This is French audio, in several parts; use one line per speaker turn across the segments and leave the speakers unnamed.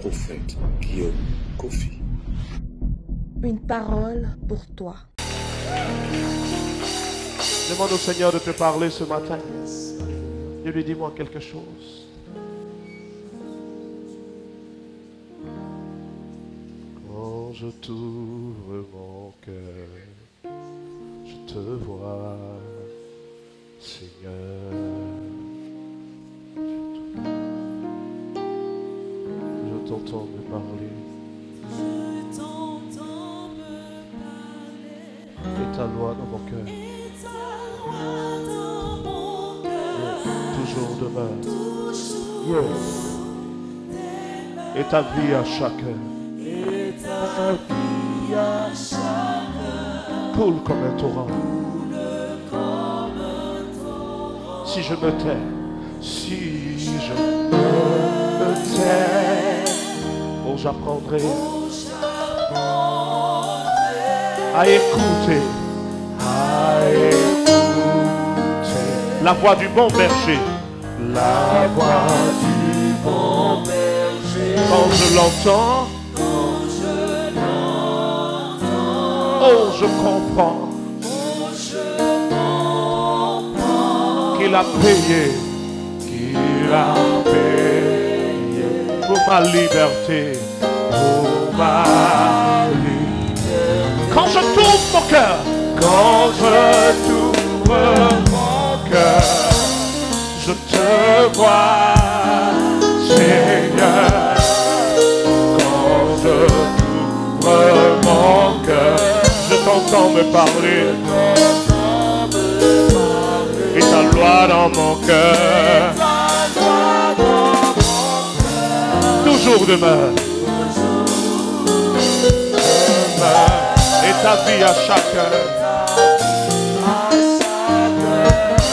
prophète Guillaume Kofi.
Une parole pour toi.
Demande au Seigneur de te parler ce matin. Et lui dis-moi quelque chose. Quand je t'ouvre mon cœur, je te vois, Seigneur. Je t'entends me parler.
Je t'entends me parler.
Et ta loi dans mon cœur.
Et ta loi dans mon cœur.
Toujours demeure.
Toujours
Et ta vie à chacun.
et ta vie à chacun.
Coule comme un torrent.
Comme un torrent.
Si je me tais, si je me tais, oh j'apprendrai à écouter, la voix du bon berger, la voix
Du bon berger.
quand je l'entends,
Quand je l'entends.
oh je comprends
Oh, je comprends.
qu'il a payé pour ma liberté, pour ma liberté. Quand je t'ouvre mon cœur, quand je t'ouvre mon cœur, je te vois, Seigneur. Quand je t'ouvre mon cœur, je t'entends me parler. Et ta loi dans mon cœur toujours demeure. Et ta vie à chacun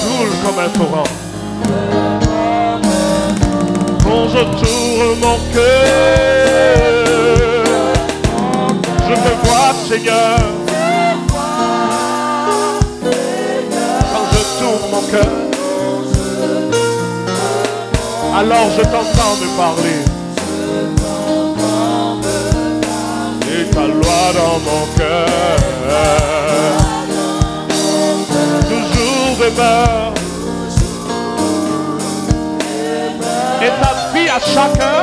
coule comme un torrent. Quand je tourne mon cœur, je te vois, Seigneur. Quand je tourne mon cœur, alors je t'entends me parler. Et ta loi dans mon cœur toujours demeure. Et ta vie à chacun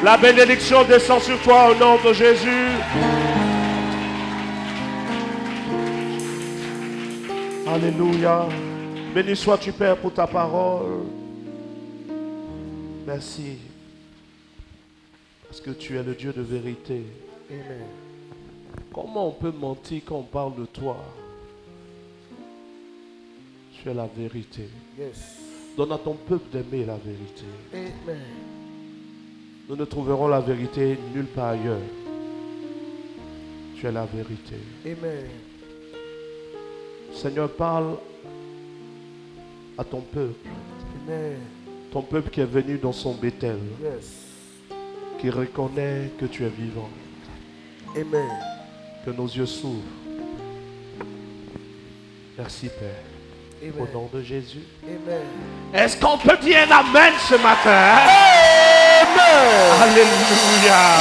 la bénédiction descend sur toi au nom de Jésus. Alléluia. Béni sois-tu, Père, pour ta parole. Merci. Parce que tu es le Dieu de vérité. Amen. Comment on peut mentir quand on parle de toi? Tu es la vérité.
Yes.
Donne à ton peuple d'aimer la vérité.
Amen.
Nous ne trouverons la vérité nulle part ailleurs. Tu es la vérité.
Amen.
Seigneur, parle à ton peuple.
Amen.
Ton peuple qui est venu dans son Bethel.
Yes.
Qui reconnaît que tu es vivant.
Amen.
Que nos yeux s'ouvrent. Merci, Père.
Amen.
Au nom de Jésus.
Amen.
Est-ce qu'on peut dire un amen ce matin?
Amen.
Alléluia.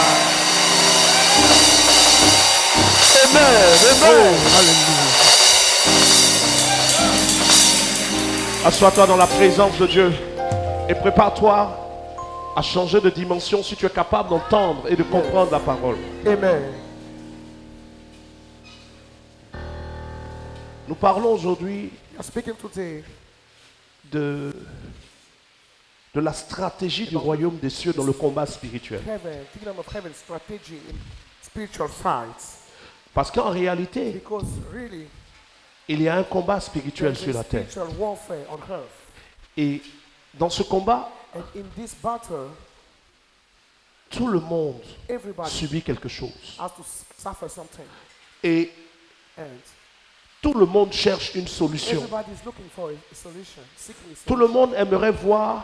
Amen.
Oh,
Amen.
alléluia. Assois-toi dans la présence de Dieu et prépare-toi à changer de dimension si tu es capable d'entendre et de comprendre la parole.
Amen.
Nous parlons aujourd'hui
We are speaking today
de la stratégie du royaume des cieux dans le combat spirituel.
heaven, kingdom of heaven strategy in spiritual fights.
Parce qu'en réalité,
Because really,
il y a un combat spirituel
there's
sur
a
la terre.
spiritual warfare on earth.
Et dans ce combat,
And in this battle,
tout le monde
everybody
subit quelque chose.
has to suffer something.
Et
And
tout le monde cherche une solution.
everybody is looking for a solution, seeking a
Tout le
solution.
monde aimerait voir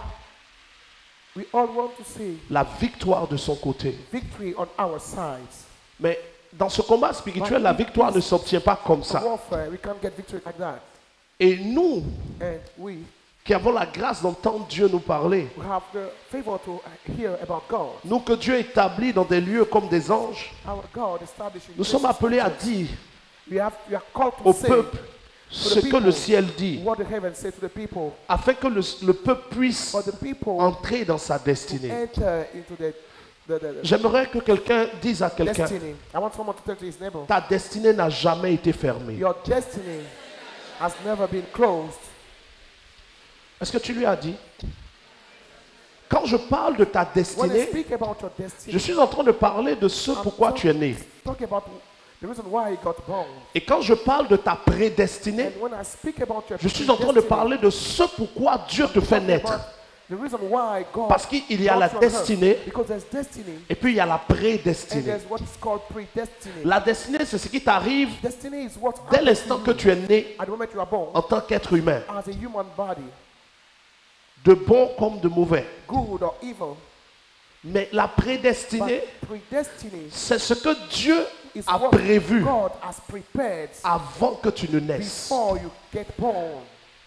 We all want to see
la victoire de son côté.
victory on our side.
Mais dans ce combat spirituel, la victoire ne s'obtient pas comme ça.
Warfare, we can't get victory like that.
Et nous,
And we
qui avons la grâce d'entendre Dieu nous parler,
have the favor to hear about God.
nous que Dieu établit dans des lieux comme des anges,
Our God established in
nous sommes
places
appelés à
like
dire
we are called to
au
say
peuple ce que le ciel dit,
what the heavens say to the people,
afin que le peuple puisse
for the people
entrer dans sa destinée.
enter into the
J'aimerais que quelqu'un dise à quelqu'un,
destiny. I want someone to tell to his neighbor,
ta destinée n'a jamais été fermée.
your destiny has never been closed.
Est-ce que tu lui as dit? Quand je parle de ta
When I
destinée,
speak about your destiny,
je suis en train de parler de ce pourquoi tu es né.
talk about the reason why you got born.
Et quand je parle de ta prédestinée,
And when I speak about your
je suis en train de
destiny,
parler de ce pourquoi Dieu te fait naître.
about the reason why God
Parce qu'il y a la
brought you on earth.
destinée
Because there's destiny
et puis il y a la
and
prédestinée.
there's what is called predestiny.
La destinée, c'est ce qui t'arrive
Destiny is what
dès
happens
l'instant
to
que
you
tu es né
at the moment you are born
en tant qu'être humain,
as a human body,
de bon comme de mauvais.
good or evil.
Mais la prédestinée,
But predestiny
c'est ce que Dieu
is
a
what
prévu
God has prepared
avant que tu ne naisses.
before you get born.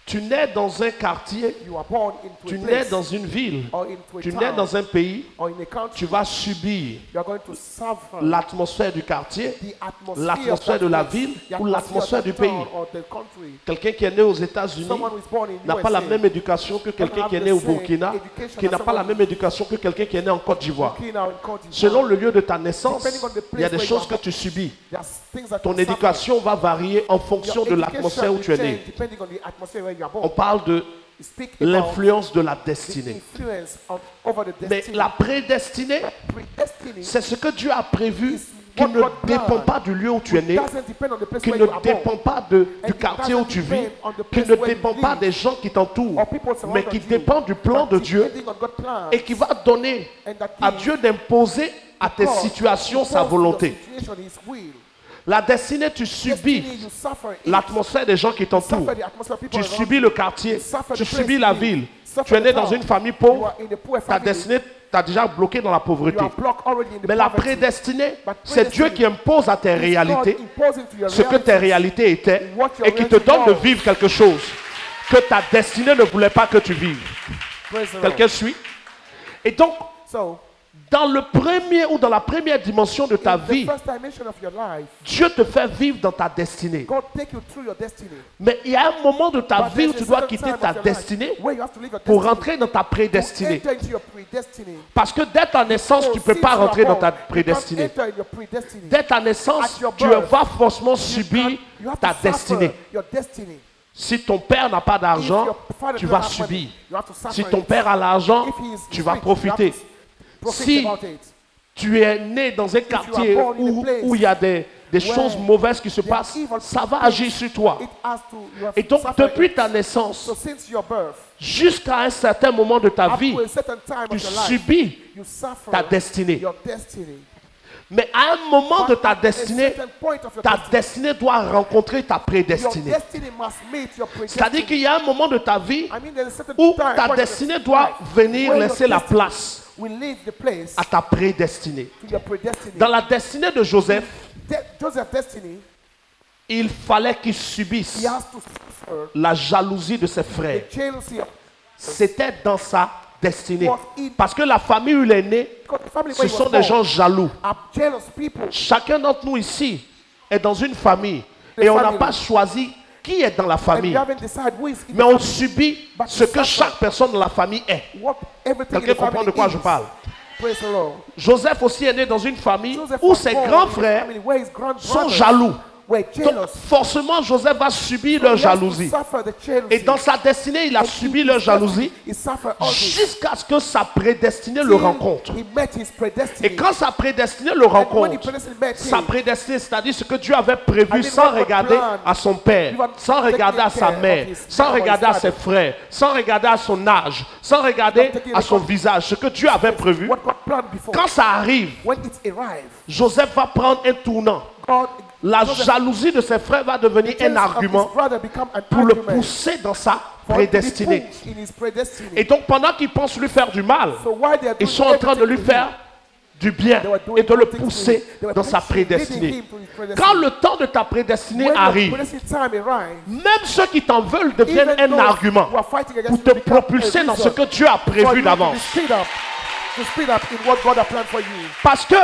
Tu nais dans un quartier,
You are born into
tu
a
nais
place
dans une ville,
or into a
tu
town
nais dans un pays,
or in a country.
tu vas subir
You are going to suffer
l'atmosphère du quartier,
the atmosphere
l'atmosphère
of
de
that
la
place,
ville
the
ou l'atmosphère
atmosphere
du
of that
pays.
town or the country.
Quelqu'un qui est né aux États-Unis
Someone who is born in
n'a pas la
USA
même éducation que quelqu'un qui est né au Burkina, qui n'a pas la même éducation que quelqu'un qui est né en Côte d'Ivoire.
Burkina or in Côte d'Ivoire.
Selon le lieu de ta naissance,
Depending on the
il y a
place
des
where
choses
you
que
are
tu subis.
There's things that
Ton
you suffer.
éducation va varier en fonction
Your
de l'atmosphère où tu es
education
né.
will change depending on the atmosphere where you are
On
born.
parle de
You speak about
l'influence de la
the
destinée.
influence over the
Mais
destiny.
la prédestinée,
Predestiny
c'est ce que Dieu a prévu qui
what
ne
God
dépend
planned.
pas du lieu où tu es né,
doesn't depend on the place
qui
where
ne
you are
dépend
born,
pas du
it
quartier où
doesn't
tu vis,
depend on the
qui
place
ne
where you
dépend pas
live,
des gens qui t'entourent,
or people surrounded
mais qui
you,
dépend du plan de
but
Dieu
depending on God's plan,
et qui va donner
and that
à
gives
Dieu d'imposer à tes
God
situations sa
imposes to your
volonté.
situation His will.
La destinée, tu
Destiny,
subis
you suffer it.
l'atmosphère des gens qui
You
t'entourent.
suffer the atmosphere of people
Tu
around
subis
you.
le quartier,
You suffer
tu
the place
subis
you
la
live.
ville.
Suffer
Tu es
the
né dans
town.
une famille
You
pauvre,
are in a poor
ta
family.
destinée t'a déjà bloqué dans la pauvreté.
You are blocked already in the
Mais la
poverty.
prédestinée,
But
c'est Dieu qui impose à tes
It's
réalités
God imposing to your
ce que tes
reality
réalités étaient
what your
et qui te
reality
donne de
was.
vivre quelque chose que ta destinée ne voulait pas que tu vives.
Praise the Lord.
Quelqu'un suit? Et donc,
So,
dans le premier ou dans la première dimension de ta
in the
vie,
first dimension of your life,
Dieu te fait vivre dans ta destinée.
God take you through your destiny.
Mais il y a un moment de ta
But
vie où
there's
tu
a
dois
certain
quitter
time
ta
of your life
destinée
where you have to leave your
pour
destiny
rentrer dans ta
to
prédestinée.
enter into your predestiny.
Parce que dès ta naissance, tu ne peux
Since
pas
you are
rentrer dans
born,
ta
you can't
prédestinée.
enter in your predestiny.
Dès ta naissance,
At your
tu
birth,
vas forcément
You
subir
have
ta
to suffer
destinée.
your destiny.
Si ton père n'a pas
If
d'argent,
your father
tu
doesn't
vas
have money,
subir.
you have to suffer
Si ton
it.
père a l'argent,
If he is
tu vas
rich, you have
profiter.
to profit
Si
about it.
tu es né dans un quartier
born in a
où
place
il y a des choses mauvaises qui se
there are
passent,
evil
ça va
things,
agir sur toi.
It has to, you have
Et
to
donc,
suffer
depuis
it.
ta naissance
So since your birth,
jusqu'à un certain moment de ta
up
vie,
to a certain time
tu
of your life,
subis
you suffer
ta destinée.
your destiny.
Mais à un moment de
But
ta
at a
destinée,
certain point of your
ta
destiny,
destinée doit rencontrer ta
your
prédestinée.
destiny must meet your
C'est-à-dire
predestined.
qu'il y a un moment de ta vie
I mean, there's a certain
où
time,
ta
point of
destinée
your
doit
life
venir
where your
laisser la
destiny
place
will leave the place
à ta prédestinée.
to your predestined.
Dans la destinée de Joseph,
Joseph's destiny,
il fallait qu'il subisse
he has to suffer
la jalousie de ses frères.
the jealousy of
C'était dans sa destinée. Parce que la famille où il est né,
because the family
ce
where he
sont
was
des
born
gens jaloux.
are jealous people.
Chacun d'entre nous ici est dans une famille et on n'a pas choisi qui est dans la
And
famille.
you haven't decided who is in
Mais
the
on
family,
subit
but
ce
you
que
suffer
chaque personne dans la famille est.
what everything in
Quelqu'un
the
comprend
family
de quoi
is.
je parle?
Praise the Lord.
Joseph aussi est né dans une famille
Joseph
où
was
ses
born
grands
in a
frères
family where his grand
sont
brothers
jaloux.
were
Donc
jealous.
forcément Joseph va subir
So
leur
he has to
jalousie.
suffer the jealousy.
Et dans sa destinée, il a
And
subi
in
leur
his
jalousie
destiny, he suffered all this
jusqu'à ce que sa prédestinée le
till
rencontre.
he met his predestiny.
Et quand sa prédestinée le
And when he
rencontre,
predestined met
sa
him,
prédestinée, c'est-à-dire ce que Dieu avait prévu
And
sans
what God
regarder
planned,
à son père,
he was
sans regarder à
taking
sa
care
mère,
of his
sans
mother,
regarder à
his
ses
father.
frères, sans regarder à son âge, sans regarder
taking
à son
account-
visage, ce que Dieu avait prévu,
what God planned before.
quand ça arrive,
When it arrived,
Joseph va prendre un tournant.
God,
La
Joseph,
jalousie de ses frères va devenir
the
un
jealousy of
argument
his brother become an
pour le
argument
pousser dans sa
for him to be
prédestinée.
pushed in his predestiny.
Et donc pendant qu'ils pensent lui faire du mal,
So while they are
ils
doing
sont en train de lui
everything to
faire
him,
du bien
They were doing
et de le
good things to him.
pousser
They were
dans sa
pushing, leading
prédestinée.
him to his predestined.
Quand le temps de ta prédestinée
When the
arrive,
predestined time arrives,
même ceux qui t'en veulent deviennent
even
un
those
argument
who are fighting against
pour
you
te
become a
propulser dans ce
reason
que Dieu a
for
prévu
you to
d'avance.
to speed up in what God has planned for you.
Parce que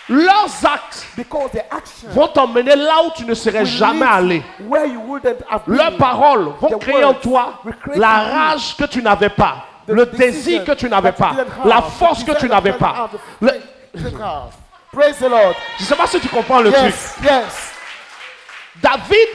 leurs actes
Because the action
vont t'emmener là où tu ne serais
will
jamais
lead
allé.
where you wouldn't have been.
Leurs paroles vont
The
créer en
words
toi
will create
la
in you
rage que tu n'avais pas,
the
le
decision
désir que tu n'avais
that you
pas,
didn't have,
la
the
force que
desire
tu
that
n'avais
you didn't
pas.
have, the faith you didn't have. Praise the Lord.
Je ne sais pas si tu comprends le truc.
Yes, yes.
David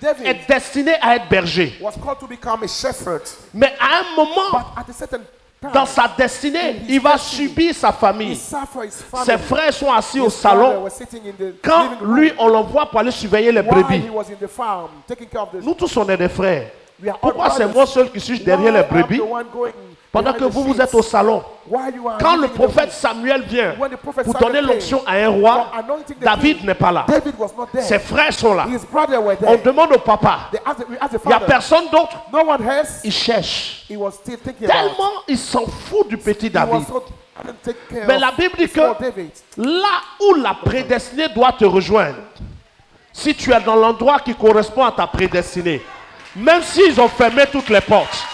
David
est destiné à être berger.
was called to become a shepherd,
Mais à un moment,
but at a certain time,
dans sa destinée, il va subir sa
he
famille.
suffered his family.
Ses frères sont assis au
His brother
salon.
was sitting in the
Quand
living room
lui, on l'envoie pour aller surveiller les
while he
brebis.
was in the farm taking care of the
Nous tous, on est des frères.
We are all
Pourquoi c'est
brothers.
moi seul qui suis derrière les
Why I'm
brebis
the one going
pendant
behind
que
the
vous, vous
sheep?
êtes au salon?
While you are
Quand le
living in the
prophète
room,
Samuel vient
when the prophet
pour
Samuel
donner
came
l'onction à un roi,
for anointing the
David
king,
n'est pas là.
David was not there.
Ses frères sont là.
His brother were there.
On demande au papa.
We asked the
Il n'y a
father.
personne d'autre.
No one else.
Il cherche.
He was still thinking about.
Tellement il s'en fout du petit
He
David.
was so didn't take care
Mais
of
la Bible dit
small
que
David.
là où la prédestinée doit te rejoindre, si tu es dans l'endroit qui correspond à ta prédestinée, même s'ils ont fermé toutes les portes,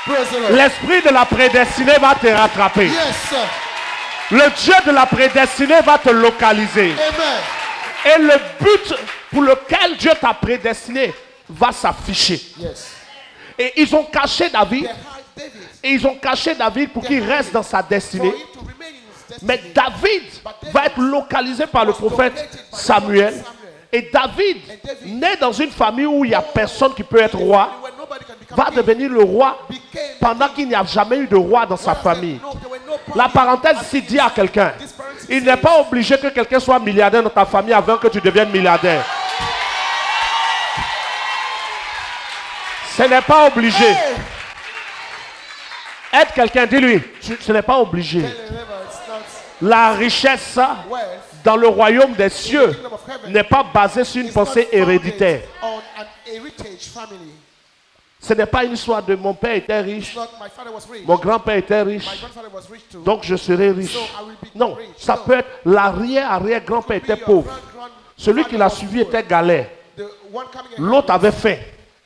Praise the Lord.
l'esprit de la prédestinée va te rattraper.
Yes, sir.
Le Dieu de la prédestinée va te localiser.
Amen.
Et le but pour lequel Dieu t'a prédestiné va s'afficher.
Yes.
Et ils ont caché David.
They hide David
Et ils ont caché David pour qu'il reste dans sa
for
destinée.
him to remain in his destiny.
Mais David va être localisé par le prophète Samuel. Et David, né dans une famille où il n'y a personne qui peut être roi,
When nobody can become
va
king,
devenir le roi
became
pendant qu'il n'y a jamais eu de roi dans sa famille.
No, there were no
La parenthèse ici dit à quelqu'un, il n'est pas obligé que quelqu'un soit milliardaire dans ta famille avant que tu deviennes milliardaire. Ce n'est pas obligé.
Hey!
Être quelqu'un, dis-lui, ce n'est pas obligé.
Remember, it's not
La richesse
wealth.
dans le royaume des cieux n'est pas basée sur une
It's not
pensée héréditaire.
founded on an heritage family.
Ce n'est pas une histoire de mon père était riche,
It's not my father was rich.
mon grand-père était riche,
My grandfather was rich too.
donc je serai riche.
So I will be
Non,
rich.
ça
No.
peut être l'arrière-arrière-grand-père
Be
était
your
pauvre.
grand-grandfather
Celui qui l'a
was
suivi
poor.
était galère.
The one coming ahead
L'autre avait faim.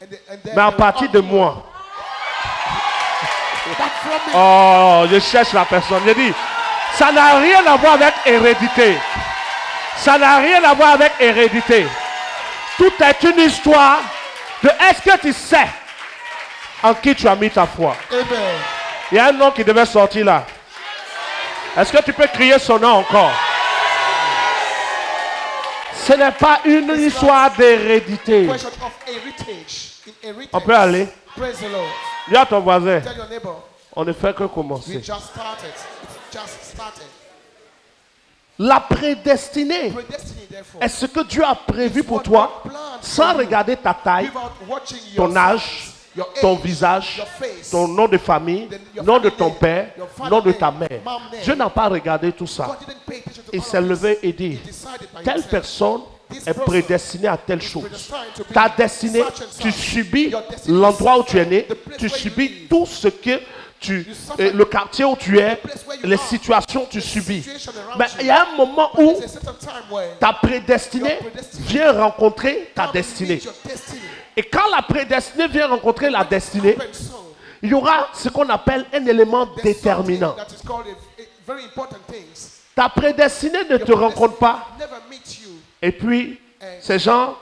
and then
Mais à
they
partir
were
de moi,
But from me,
oh, je cherche la personne. Je dis, ça n'a rien à voir avec hérédité. Ça n'a rien à voir avec hérédité. Tout est une histoire de est-ce que tu sais en qui tu as mis ta foi.
amen.
Il y a un nom qui devait sortir là. Est-ce que tu peux crier son nom encore? Ce n'est pas une histoire d'hérédité.
Question of heritage. In heritage.
On peut aller.
Praise the Lord.
Dis à ton voisin,
Tell your neighbor,
on ne fait que
we
commencer.
just started. It's just started.
La prédestinée
Predestiny, therefore,
est ce que Dieu a prévu pour toi sans regarder ta taille,
without watching your
ton âge,
size, your
ton
age,
visage,
your face,
ton nom de famille, nom de ton père, nom de ta mère. Dieu n'a pas regardé tout ça.
God didn't pay attention to
Il
all
s'est
of this.
levé et dit,
He decided by
telle
himself,
personne est prédestinée à telle chose.
predestined to be
Ta destinée,
such and
tu
such.
subis
Your destiny
l'endroit où
is
tu es né,
the place
tu
where you
subis
live.
tout ce que tu,
suffer
le quartier où tu es,
place where you
les
are,
situations que tu
the
subis.
situation around
Mais
you.
il y a un moment où
There's a certain time when
ta prédestinée vient rencontrer ta
come and
destinée.
meet your destiny.
Et quand la prédestinée vient rencontrer la destinée,
Happen so,
il y aura ce qu'on appelle un élément
there's
déterminant.
something that is called a very important things.
Ta prédestinée ne te rencontre pas.
Never meet you.
Et puis, ces gens,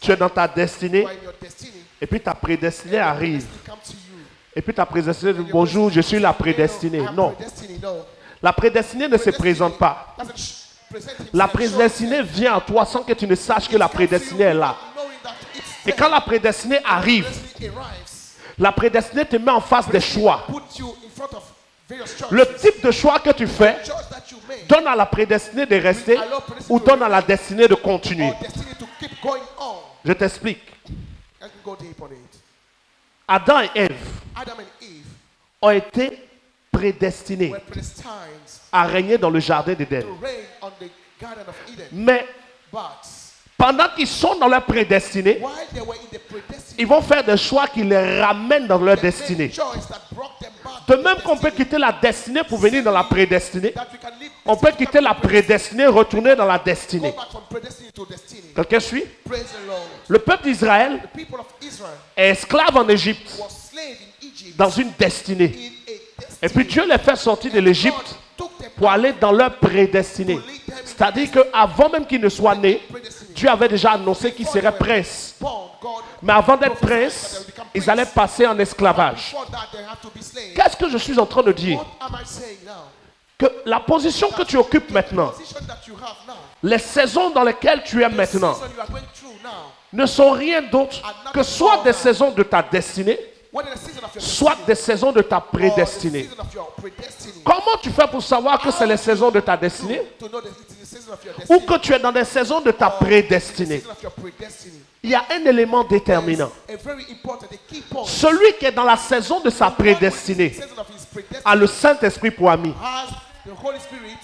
tu es dans ta destinée.
You are in your destiny.
Et puis ta prédestinée arrive.
Destiny come to you.
Et puis ta prédestinée dit bonjour, je suis la prédestinée.
I'm
Non,
predestined, no.
la prédestinée ne se présente pas.
Doesn't present himself,
La
show
prédestinée
himself.
vient à toi sans que tu ne saches que la prédestinée est là.
Knowing that it's
Et quand la prédestinée arrive,
destiny arrives,
la prédestinée te met en face des choix.
put you in front of various choices.
Le type de choix que tu fais
Choice that you make,
donne à la prédestinée de rester ou donne à la destinée de continuer.
or destiny to keep going on.
Je t'explique.
Let me go deep on it.
Adam et Ève
Adam and Eve
ont été prédestinés
were predestined
à régner dans le jardin d'Éden.
to reign on the Garden of Eden.
Mais
But
pendant qu'ils sont dans leur prédestinée,
while they were in the predestined,
ils vont faire des choix qui les ramènent dans leur
they made
destinée.
choice that brought them back
De même qu'on peut quitter la destinée pour venir dans la prédestinée,
that we can leave
on peut quitter la prédestinée et retourner dans la
go
destinée.
back from predestiny to destiny.
Quelqu'un suit?
Praise the Lord.
Le peuple d'Israël
The people of Israel
est esclave en Égypte,
was slave in Egypt
dans une destinée.
in a destiny.
Et puis Dieu les fait sortir de l'Égypte
Took them
pour aller dans leur prédestinée. C'est-à-dire qu'avant même qu'ils ne soient nés, Dieu avait déjà annoncé qu'ils seraient princes.
born, God.
Mais avant d'être princes, ils allaient passer en esclavage.
Before that, they have to be slaves.
Qu'est-ce que je suis en train de dire?
What am I saying now?
Que la position que tu occupes maintenant,
Position that you have now,
les saisons dans lesquelles tu es
the
maintenant,
season you are going through now,
ne sont rien d'autre que soit des saisons de ta destinée,
what is the season of your
soit
destiny,
des saisons de ta
or the
prédestinée.
season of your predestiny?
Comment tu fais pour savoir que c'est les saisons de ta destinée
To know that it is the season of your
ou
destiny,
que tu es dans des saisons de ta
or the
prédestinée?
season of your predestiny.
Il y a un élément déterminant.
A very important, a key point.
Celui qui est dans la saison de sa prédestinée
The season of his predestiny
a le Saint-Esprit pour ami.
has the Holy Spirit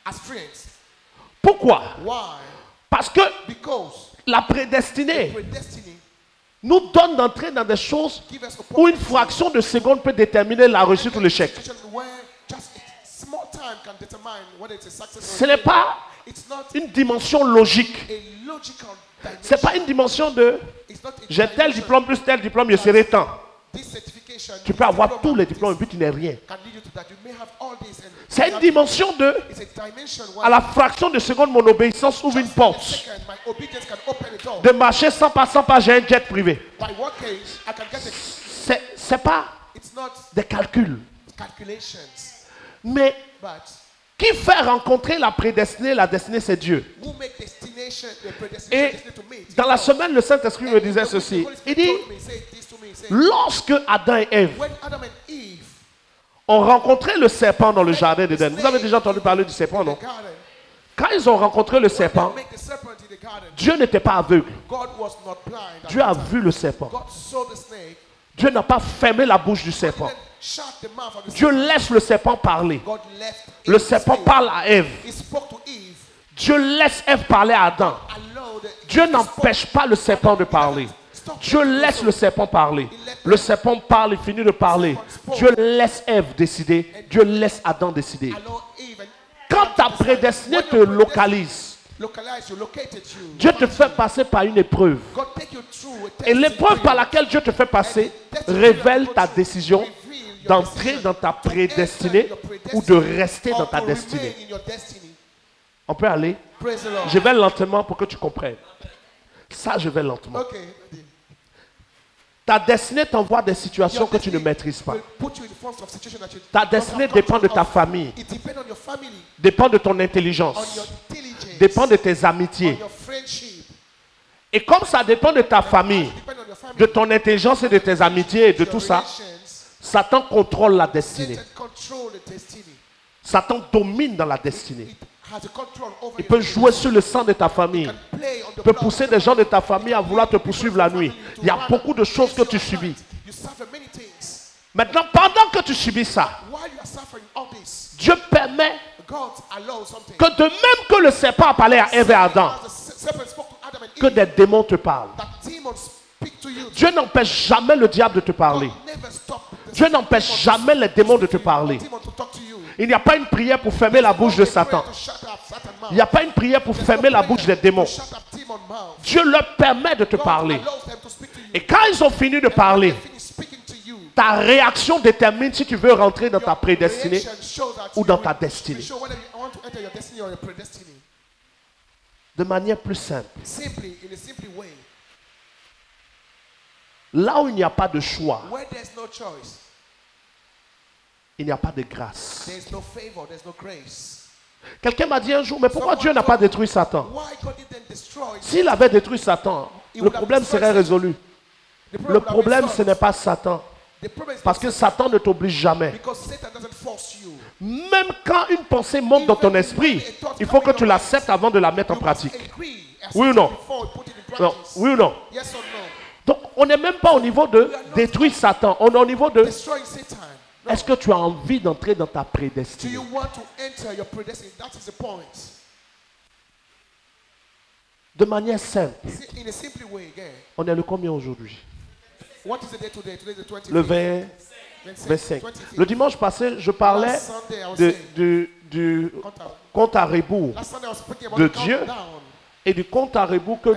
as friends.
Pourquoi?
Why?
Parce que
Because
la prédestinée
predestiny
nous donne d'entrer dans des choses
gives us a
où une fraction de seconde peut déterminer la réussite ou l'échec.
situation where just a small time can determine whether it's a success or
Ce n'est pas
it's not
une dimension logique.
a logical dimension.
Ce n'est pas une dimension de
It's not a
j'ai tel
dimension.
diplôme plus tel diplôme, je serai tant.
This certification,
Tu peux avoir tous les diplômes et puis tu n'es rien.
can lead you to that. You may have all this and
C'est une dimension de
it's a dimension
à la fraction de seconde mon obéissance ouvre une porte.
second, my obedience can open it all.
De marcher sans pas j'ai un jet privé.
By working, I can get it.
C'est pas
It's not
des calculs.
calculations,
Mais
but
qui fait rencontrer la prédestinée, la destinée, c'est Dieu.
who make destination, the
Et
predestination to meet.
dans la semaine, le Saint-Esprit me disait ceci. Il dit, lorsque Adam et Ève
when Adam and Eve
ont rencontré le serpent dans le jardin d'Éden, vous avez déjà entendu parler du serpent, non?
garden,
Quand ils ont rencontré le serpent,
make the serpent in the garden,
Dieu n'était pas aveugle.
God was not blind.
Dieu a vu le serpent.
God saw the snake,
Dieu n'a pas fermé la bouche du serpent.
then shut the mouth of the
Dieu
snake.
laisse le serpent parler.
God left
Le
Eve to
serpent
speak.
parle à Ève.
He spoke to Eve.
Dieu laisse Ève parler à Adam.
Allow the
Dieu n'empêche pas le serpent de parler. Dieu laisse le serpent parler. Le serpent parle, il finit de parler. Dieu laisse Ève décider. Dieu laisse Adam décider.
allow Eve and
Quand ta prédestinée te localise,
localize you, located you.
Dieu te fait passer par une épreuve.
God take you through a
Et
testing
l'épreuve par
period.
laquelle Dieu te fait passer révèle ta décision d'entrer dans ta prédestinée ou de rester dans
Or
ta
to
destinée.
remain in your destiny.
On peut aller?
Praise the Lord.
Je vais lentement pour que tu comprennes. Ça, je vais lentement.
Okay.
Ta destinée t'envoie des situations que tu ne maîtrises pas.
Will put you in front of situation that you
Ta
don't
destinée
have
dépend de
control
ta
of.
famille,
It depends on your family,
dépend de ton
on your
intelligence,
intelligence,
dépend de tes
on
amitiés.
your friendship.
Et comme ça dépend de ta famille,
It depends on your family,
de ton intelligence et de tes amitiés et de
your
tout ça,
relations.
Satan contrôle la destinée.
Satan control the destiny.
Satan domine dans la destinée.
It has a control over
Il
your
peut
destiny.
jouer sur le sang de ta famille.
Can play on the
Il peut
blood
pousser
of
des
your
gens de ta famille à vouloir te poursuivre la nuit. Il y a beaucoup de choses que tu subis.
You suffer many things.
Maintenant, pendant que tu subis ça,
While you are suffering all this,
Dieu permet
God allows something.
que de même que le serpent a parlé à Ève et à Adam,
As the serpent spoke to Adam and
que
Eve,
des démons te parlent.
that demons speak to you.
Dieu n'empêche jamais le diable de te parler.
God never stop the
Dieu n'empêche jamais les démons de te parler.
demon to talk to you.
Il n'y a pas une prière pour fermer la bouche de Satan.
To shut up Satan mouth.
Il n'y a pas une prière pour fermer la bouche des démons.
Shut up demon mouth.
Dieu leur permet de te
God
parler.
allows them to speak to you.
Et quand ils ont fini de parler,
They finish speaking to you.
ta réaction détermine si tu veux rentrer dans ta
Your
prédestinée
reaction shows that
ou
you
dans
will-
ta destinée.
will show whether you want to enter your destiny or your predestiny.
de manière plus simple.
Simply, in a simple way,
Là où il n'y a pas de choix,
where there's no choice,
il n'y a pas de grâce.
there's no favor, there's no grace.
Quelqu'un m'a dit un jour, mais pourquoi Dieu n'a pas détruit Satan?
Why God didn't destroy?
S'il avait détruit Satan, le problème serait résolu.
The
Le
would have been
problème, ce
solved.
n'est pas Satan.
The problem is
Parce que Satan ne t'oblige jamais.
because Satan doesn't force you.
Même quand une pensée monte dans ton esprit, il faut que tu l'acceptes avant de la mettre en
You
pratique.
must agree, accept
Oui ou
it
non?
before you put it in
Non,
practice.
oui ou non?
Yes or no?
Donc, on n'est même pas au niveau de détruire Satan. On est au niveau de
Destroying Satan. No.
est-ce que tu as envie d'entrer dans ta
Do
prédestinée?
you want to enter your predestiny? That is the point.
De manière simple.
See, in a simple way again.
On est le combien aujourd'hui?
What is the day today? Today is the 25th.
Le 20. 25. Le dimanche passé, je parlais
Last Sunday, I was saying,
du
count out.
compte à rebours
Last Sunday I was speaking about
de
the
Dieu
countdown.
et du compte à rebours que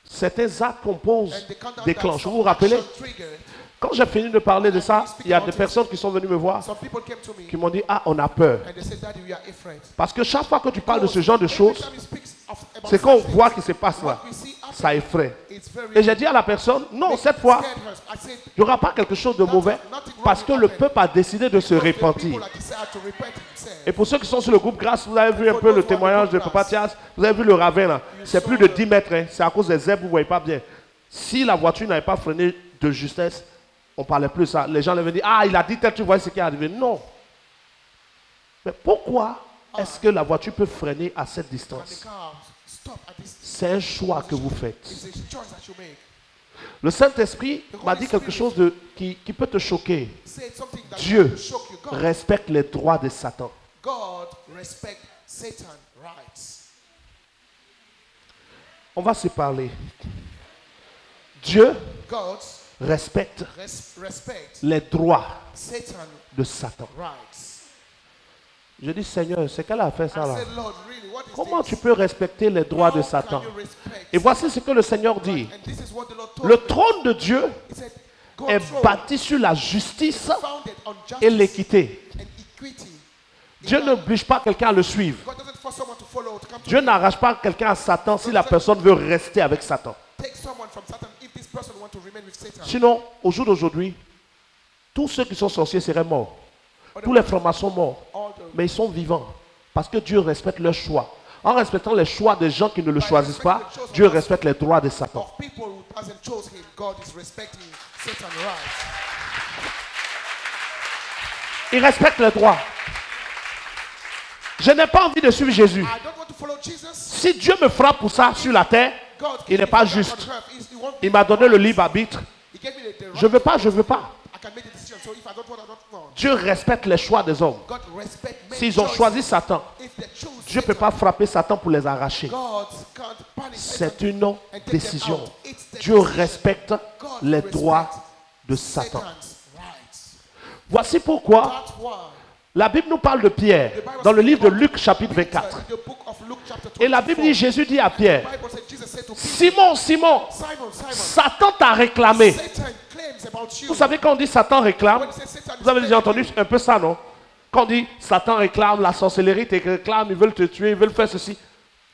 certains actes qu'on pose
And the countdown
déclenchent.
that
Vous vous rappelez?
some action triggered.
Quand j'ai fini de parler de ça, il y a des personnes qui sont venues me voir,
Some people came to me
qui m'ont dit, ah, on a peur.
and they said, Daddy, we are afraid.
Parce que chaque fois que tu parles de ce genre de
Every
choses,
time he speaks about
c'est qu'on
such
voit
things,
qui se passe là.
what we see happen,
Ça effraie.
it's very
Et j'ai dit à la personne, non, cette fois,
scared us. I said,
il n'y aura pas quelque chose de mauvais parce que le peuple a décidé de se
because the
repentir.
people have decided to repent themselves.
Et pour ceux qui sont sur le groupe Grâce, vous avez vu un peu le témoignage de Papa Thias, vous avez vu le ravin là. C'est plus de 10 mètres, hein. C'est à cause des zèbres, vous ne voyez pas bien. Si la voiture n'avait pas freiné de justesse, on ne parlait plus ça. Les gens avaient dit, ah, il a dit tel, tu vois ce qui est arrivé. Non. Mais pourquoi est-ce que la voiture peut freiner à cette
When the
distance?
car stop at this,
C'est un choix que vous faites.
it's a choice that you make.
Le Saint-Esprit m'a dit quelque chose qui peut te choquer.
Say something that
Dieu
will shock you.
respecte les droits de Satan.
God respect Satan rights.
On va se parler. Dieu
God
respecte
respect
les droits
Satan
de Satan.
rights.
Je dis, Seigneur, c'est qu'elle a fait ça
I
là.
said, Lord, really, what is
Comment
this?
tu peux respecter les droits de
How
Satan?
can you respect
Et voici ce que le Seigneur dit.
And this is what the Lord told
Le
me.
trône de Dieu
He said,
est
God's throne
bâti sur la justice
founded on
et
justice
l'équité.
and equity.
Dieu n'oblige pas quelqu'un à le suivre.
God doesn't force someone to follow, to come to
Dieu
him.
n'arrache pas quelqu'un à Satan si la personne veut rester avec Satan.
Take someone from Satan if this person wants to remain with Satan.
Sinon, au jour d'aujourd'hui, tous ceux qui sont sorciers seraient morts. Tous les francs-maçons morts.
All the
Mais ils sont vivants. Parce que Dieu respecte leurs choix. En respectant les choix des gens qui ne le choisissent pas, Dieu respecte les droits de Satan.
of people who hasn't chose him, God is respecting Satan's rights.
Il respecte les droits. Je n'ai pas envie de suivre Jésus.
I don't want to follow Jesus.
Si Dieu me frappe pour ça sur la terre,
God
il n'est
gave
pas
me that
juste.
on earth. He won't
Il
be
m'a donné le
right.
libre arbitre.
He gave me the right.
Je veux pas, je veux pas.
I can make the decision. So if I don't want, I don't want.
Dieu respecte les choix des hommes.
God respect men's
S'ils ont
choices.
choisi Satan,
If they choose
Dieu ne peut
Satan,
pas frapper Satan pour les arracher.
God can't punish
C'est
Satan
une
and take them
décision.
out. It's the
Dieu
decision.
respecte
God
les
respect
droits de Satan.
Satan's rights.
Voici pourquoi
That's why
la Bible nous parle de Pierre dans le livre de Luc chapitre 24.
in the book of Luke chapter
Et la Bible
24,
dit, Jésus dit à Pierre,
the Bible said Jesus said to Peter,
Simon, Simon,
Simon, Simon,
Satan t'a réclamé.
Satan claims about you.
Vous savez quand on dit Satan réclame,
When he says Satan
vous avez
is
déjà
claiming
entendu un peu ça, non? Quand on dit Satan réclame, la sorcellerie te réclame, ils veulent te tuer, ils veulent faire ceci.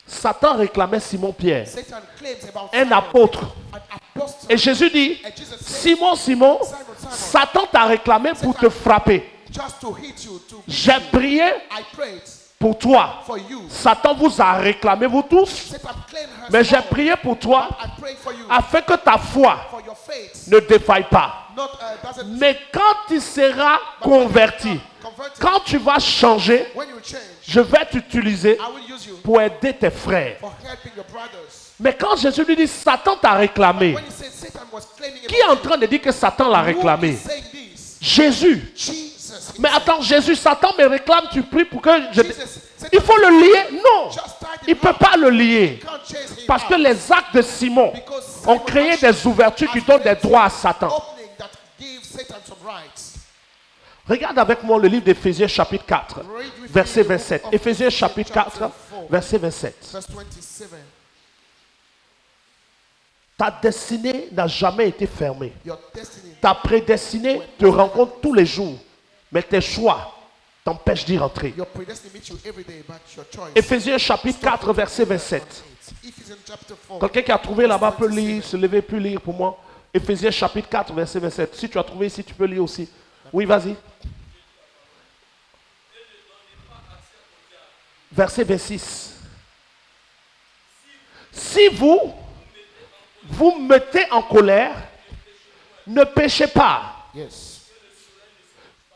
Satan réclamait Simon Pierre,
Satan claims about
un
Simon,
apôtre.
an apostle.
Et Jésus dit,
And Jesus said,
Simon, Simon, Satan t'a réclamé pour te frapper.
just to hit you, to beat
J'ai
you.
prié
I prayed
pour toi.
for you.
Satan vous a réclamé, vous tous.
Satan claimed her
Mais j'ai
soul.
prié pour toi
I prayed for you,
afin que ta foi
for your faith.
ne défaille pas.
Not doesn't
Mais quand tu seras converti,
convert.
quand tu vas changer,
When you change,
je vais t'utiliser
I will use you
pour aider tes frères.
for helping your brothers.
Mais quand Jésus lui dit Satan t'a réclamé,
When he said Satan was claiming
qui est en train de dire que Satan l'a
who
réclamé?
is saying this?
Jésus.
Jesus.
Mais attends, Jésus, Satan me réclame, tu pries pour que je...
Jesus, Satan
Il faut le lier? Non.
just tied
Il
him
ne peut
up.
pas le lier.
Can't chase him
Parce que
out.
les actes de Simon
Because Simon
ont créé
action
des ouvertures qui
has
donnent des
created
droits à Satan.
opening that gives Satan some rights.
Regarde avec moi le livre d'Éphésiens chapitre 4,
Read with
verset
me the book
27.
of
Éphésiens chapitre 4,
chapter 4,
verset 27.
Verse 27.
Ta destinée n'a jamais été fermée.
Your destiny.
Ta prédestinée te rencontre tous les jours. Mais tes choix t'empêchent d'y rentrer.
Your predestined meets you every day, but your choice.
Éphésiens chapitre 4, verset 27.
Ephesians chapter 4.
Quelqu'un qui a trouvé là-bas peut lire, se lever, peut lire pour moi. Éphésiens chapitre 4, verset 27. Si tu as trouvé ici, tu peux lire aussi. Oui, vas-y. Verset 26. Si vous mettez en colère, ne péchez pas.
Yes.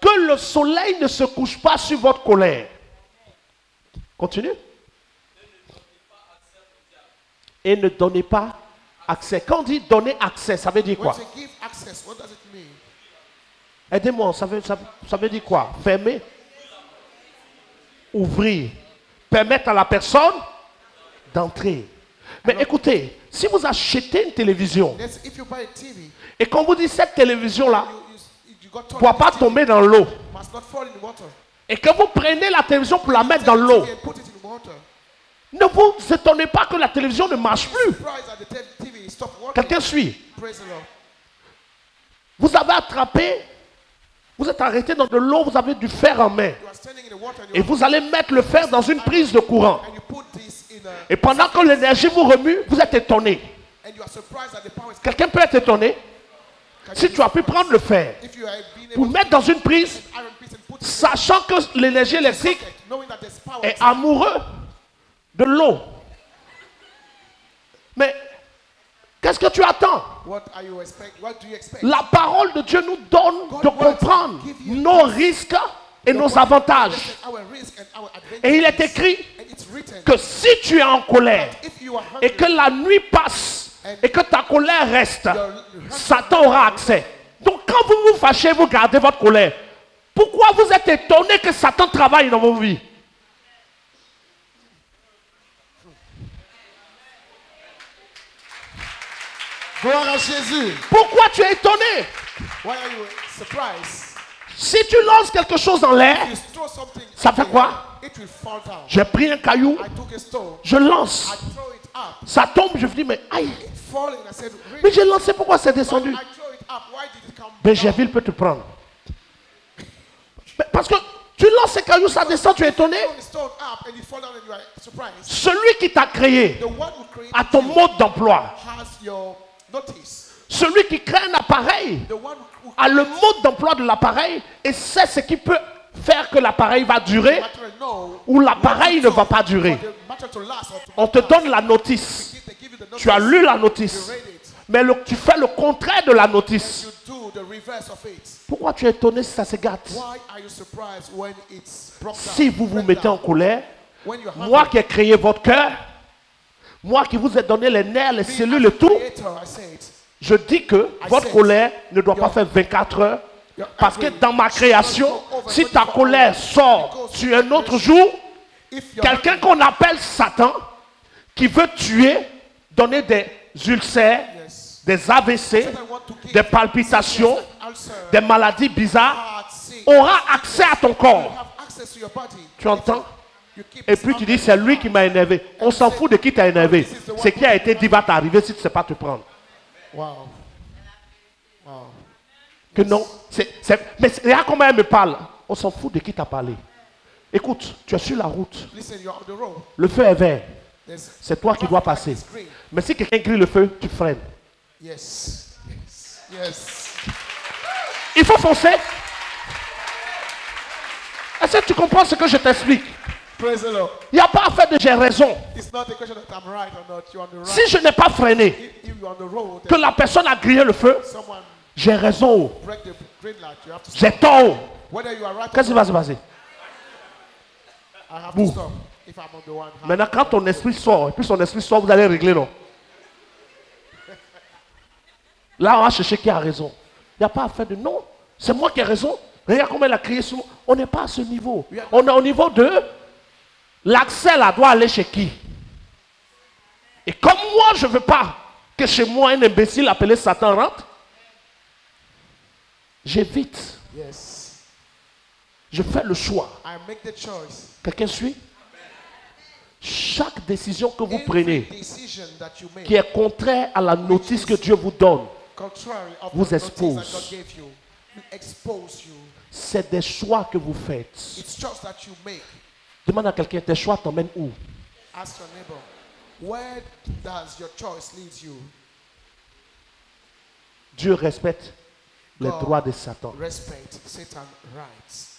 Que le soleil ne se couche pas sur votre colère. Continue. Et ne donnez pas accès. Quand on dit donner accès, ça veut dire
When
quoi?
you say give access, what does it mean?
Aidez-moi, ça veut dire quoi? Fermer, ouvrir, permettre à la personne d'entrer. Mais écoutez, si vous achetez une télévision
If you buy a TV,
et qu'on vous dit cette télévision-là,
got
ne
taught
doit pas
that
tomber dans l'eau.
must not fall in the water.
Et que vous prenez la télévision pour la mettre dans
Take
l'eau.
the TV and put it in water.
Ne vous étonnez pas que la télévision ne marche plus.
Surprised that the TV stopped working.
Quelqu'un suit.
Praise the Lord.
Vous avez attrapé, vous êtes arrêté dans de l'eau, vous avez du fer en main.
You are standing in the water and
Et vous allez mettre le fer dans une prise de courant.
you put this in a,
Et pendant que l'énergie vous remue, vous êtes étonné.
and you are surprised that the power is
Quelqu'un peut être étonné. Si tu as pu prendre le fer
if you have been
pour
able
mettre dans une prise,
to iron piece and put it
sachant que l'énergie
in the
électrique
socket, knowing that there's power
est amoureux de l'eau. Mais qu'est-ce que tu attends?
what do you expect?
La parole de Dieu nous donne de comprendre nos risques et nos avantages.
Our risk and our advantage.
Et il est écrit
And it's written
que si tu es en colère
if you are hungry,
et que la nuit passe et que ta colère reste, Satan aura accès. Donc quand vous vous fâchez, vous gardez votre colère. Pourquoi vous êtes étonné que Satan travaille dans vos vies?
gloire à Jésus.
Pourquoi tu es étonné?
Why are you surprised?
Si tu lances quelque chose en l'air,
You throw something.
ça fait quoi?
It will fall down.
J'ai pris un caillou,
I took a stone.
je lance,
I throw it up.
ça tombe, je me dis mais aïe,
It falling. I said,
mais
really?
j'ai lancé, pourquoi c'est descendu?
I throw it up. Why did it come down?
Bégerville peut te prendre. Mais parce que tu lances ces cailloux, ça descend, tu es étonné.
Throw the stone up and it fall down and you are surprised.
Celui qui t'a créé
The one who created
a ton
you
mode d'emploi.
has your notice.
Celui qui crée un appareil
The one who
a le mode d'emploi de l'appareil et sait ce qui peut faire que l'appareil va durer
material know
ou l'appareil ne va pas durer.
for the matter to last or to
On te donne la notice.
they give you the notice.
Tu as lu la
You
notice.
read it.
Mais tu fais le contraire de la notice.
You do the reverse of it.
Pourquoi tu es étonné si ça se gâte?
Why are you surprised when it's broke down?
Si vous vous
break
mettez en
down?
colère,
When you're
moi
hungry,
qui ai créé votre cœur, moi qui vous ai donné les nerfs, les
me
cellules
as
et tout,
creator, I said,
je dis que votre colère ne doit pas faire 24 heures. Parce que dans ma création, si ta colère sort sur un autre jour,
if you're
quelqu'un qu'on appelle Satan, qui veut tuer, donner des ulcères,
yes,
des AVC,
I want to give
des palpitations,
ulcer,
des maladies bizarres,
heart, sick,
aura accès à ton
you
corps.
have access to your body.
Tu entends?
You keep
Et puis tu dis, c'est lui qui m'a énervé. On s'en fout de qui t'a énervé. Ce qui a été dit va t'arriver si tu ne sais pas te prendre.
Wow. Wow.
Que non. Mais regarde comment elle me parle. On s'en fout de qui t'a parlé. Écoute, tu es sur la route.
Listen, you're on the road.
Le feu est vert.
There's
C'est toi qui dois passer.
it's green.
Mais si quelqu'un grille le feu, tu freines.
Yes. Yes. Yes.
Il faut foncer. Est-ce que tu comprends ce que je t'explique?
Praise the Lord.
Il n'y a pas à faire de j'ai raison.
It's not a question that I'm right or not. You're on the right.
Si je n'ai pas freiné,
If you're on the road,
que
and
la personne a grillé le feu,
someone
j'ai raison.
break the green light, you have to
J'ai
stop.
tort.
Whether you are right
Qu'est-ce qui
or
va
not,
se passer?
I have
Bouh.
to stop. If I'm on the one hand.
Maintenant, quand ton esprit sort, et puis son esprit sort, vous allez régler, non? Là, on va chercher qui a raison. Il n'y a pas à faire de non. C'est moi qui ai raison. Regarde comment elle a crié sur moi. On n'est pas à ce niveau. On est au niveau de l'accès là doit aller chez qui? Et comme moi, je ne veux pas que chez moi un imbécile appelé Satan rentre, j'évite.
Yes.
Je fais le choix.
I make the choice.
Quelqu'un suit? Chaque décision que vous
Every
prenez
decision that you make,
qui est contraire à la notice que Dieu vous donne,
contrary of
vous
the notice
expose.
that God gave you, will expose you.
c'est des choix que vous faites.
It's choice that you make.
Demande à quelqu'un, tes choix t'emmènent où?
Ask your neighbor, where does your choice lead you?
Dieu respecte les
God
droits de Satan.
Respect Satan rights.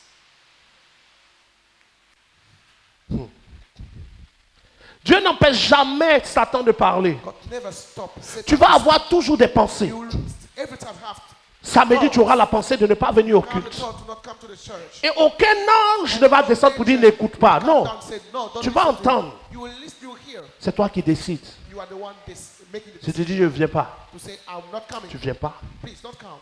Dieu n'empêche jamais Satan de parler.
God never stop Satan.
Tu vas avoir toujours des pensées.
You will every time have
Samedi, tu auras la pensée de ne pas venir au
have the
culte.
thought to not come to the church.
Et aucun ange ne va descendre pour dire n'écoute pas. Non,
Come down, say, no, don't
tu vas
listen to him.
entendre.
You will listen, you will hear.
C'est toi qui décides.
You are the one making the
Si tu
decision
dis je ne viens pas,
to say, I'm not coming.
tu ne viens pas.
Please don't come.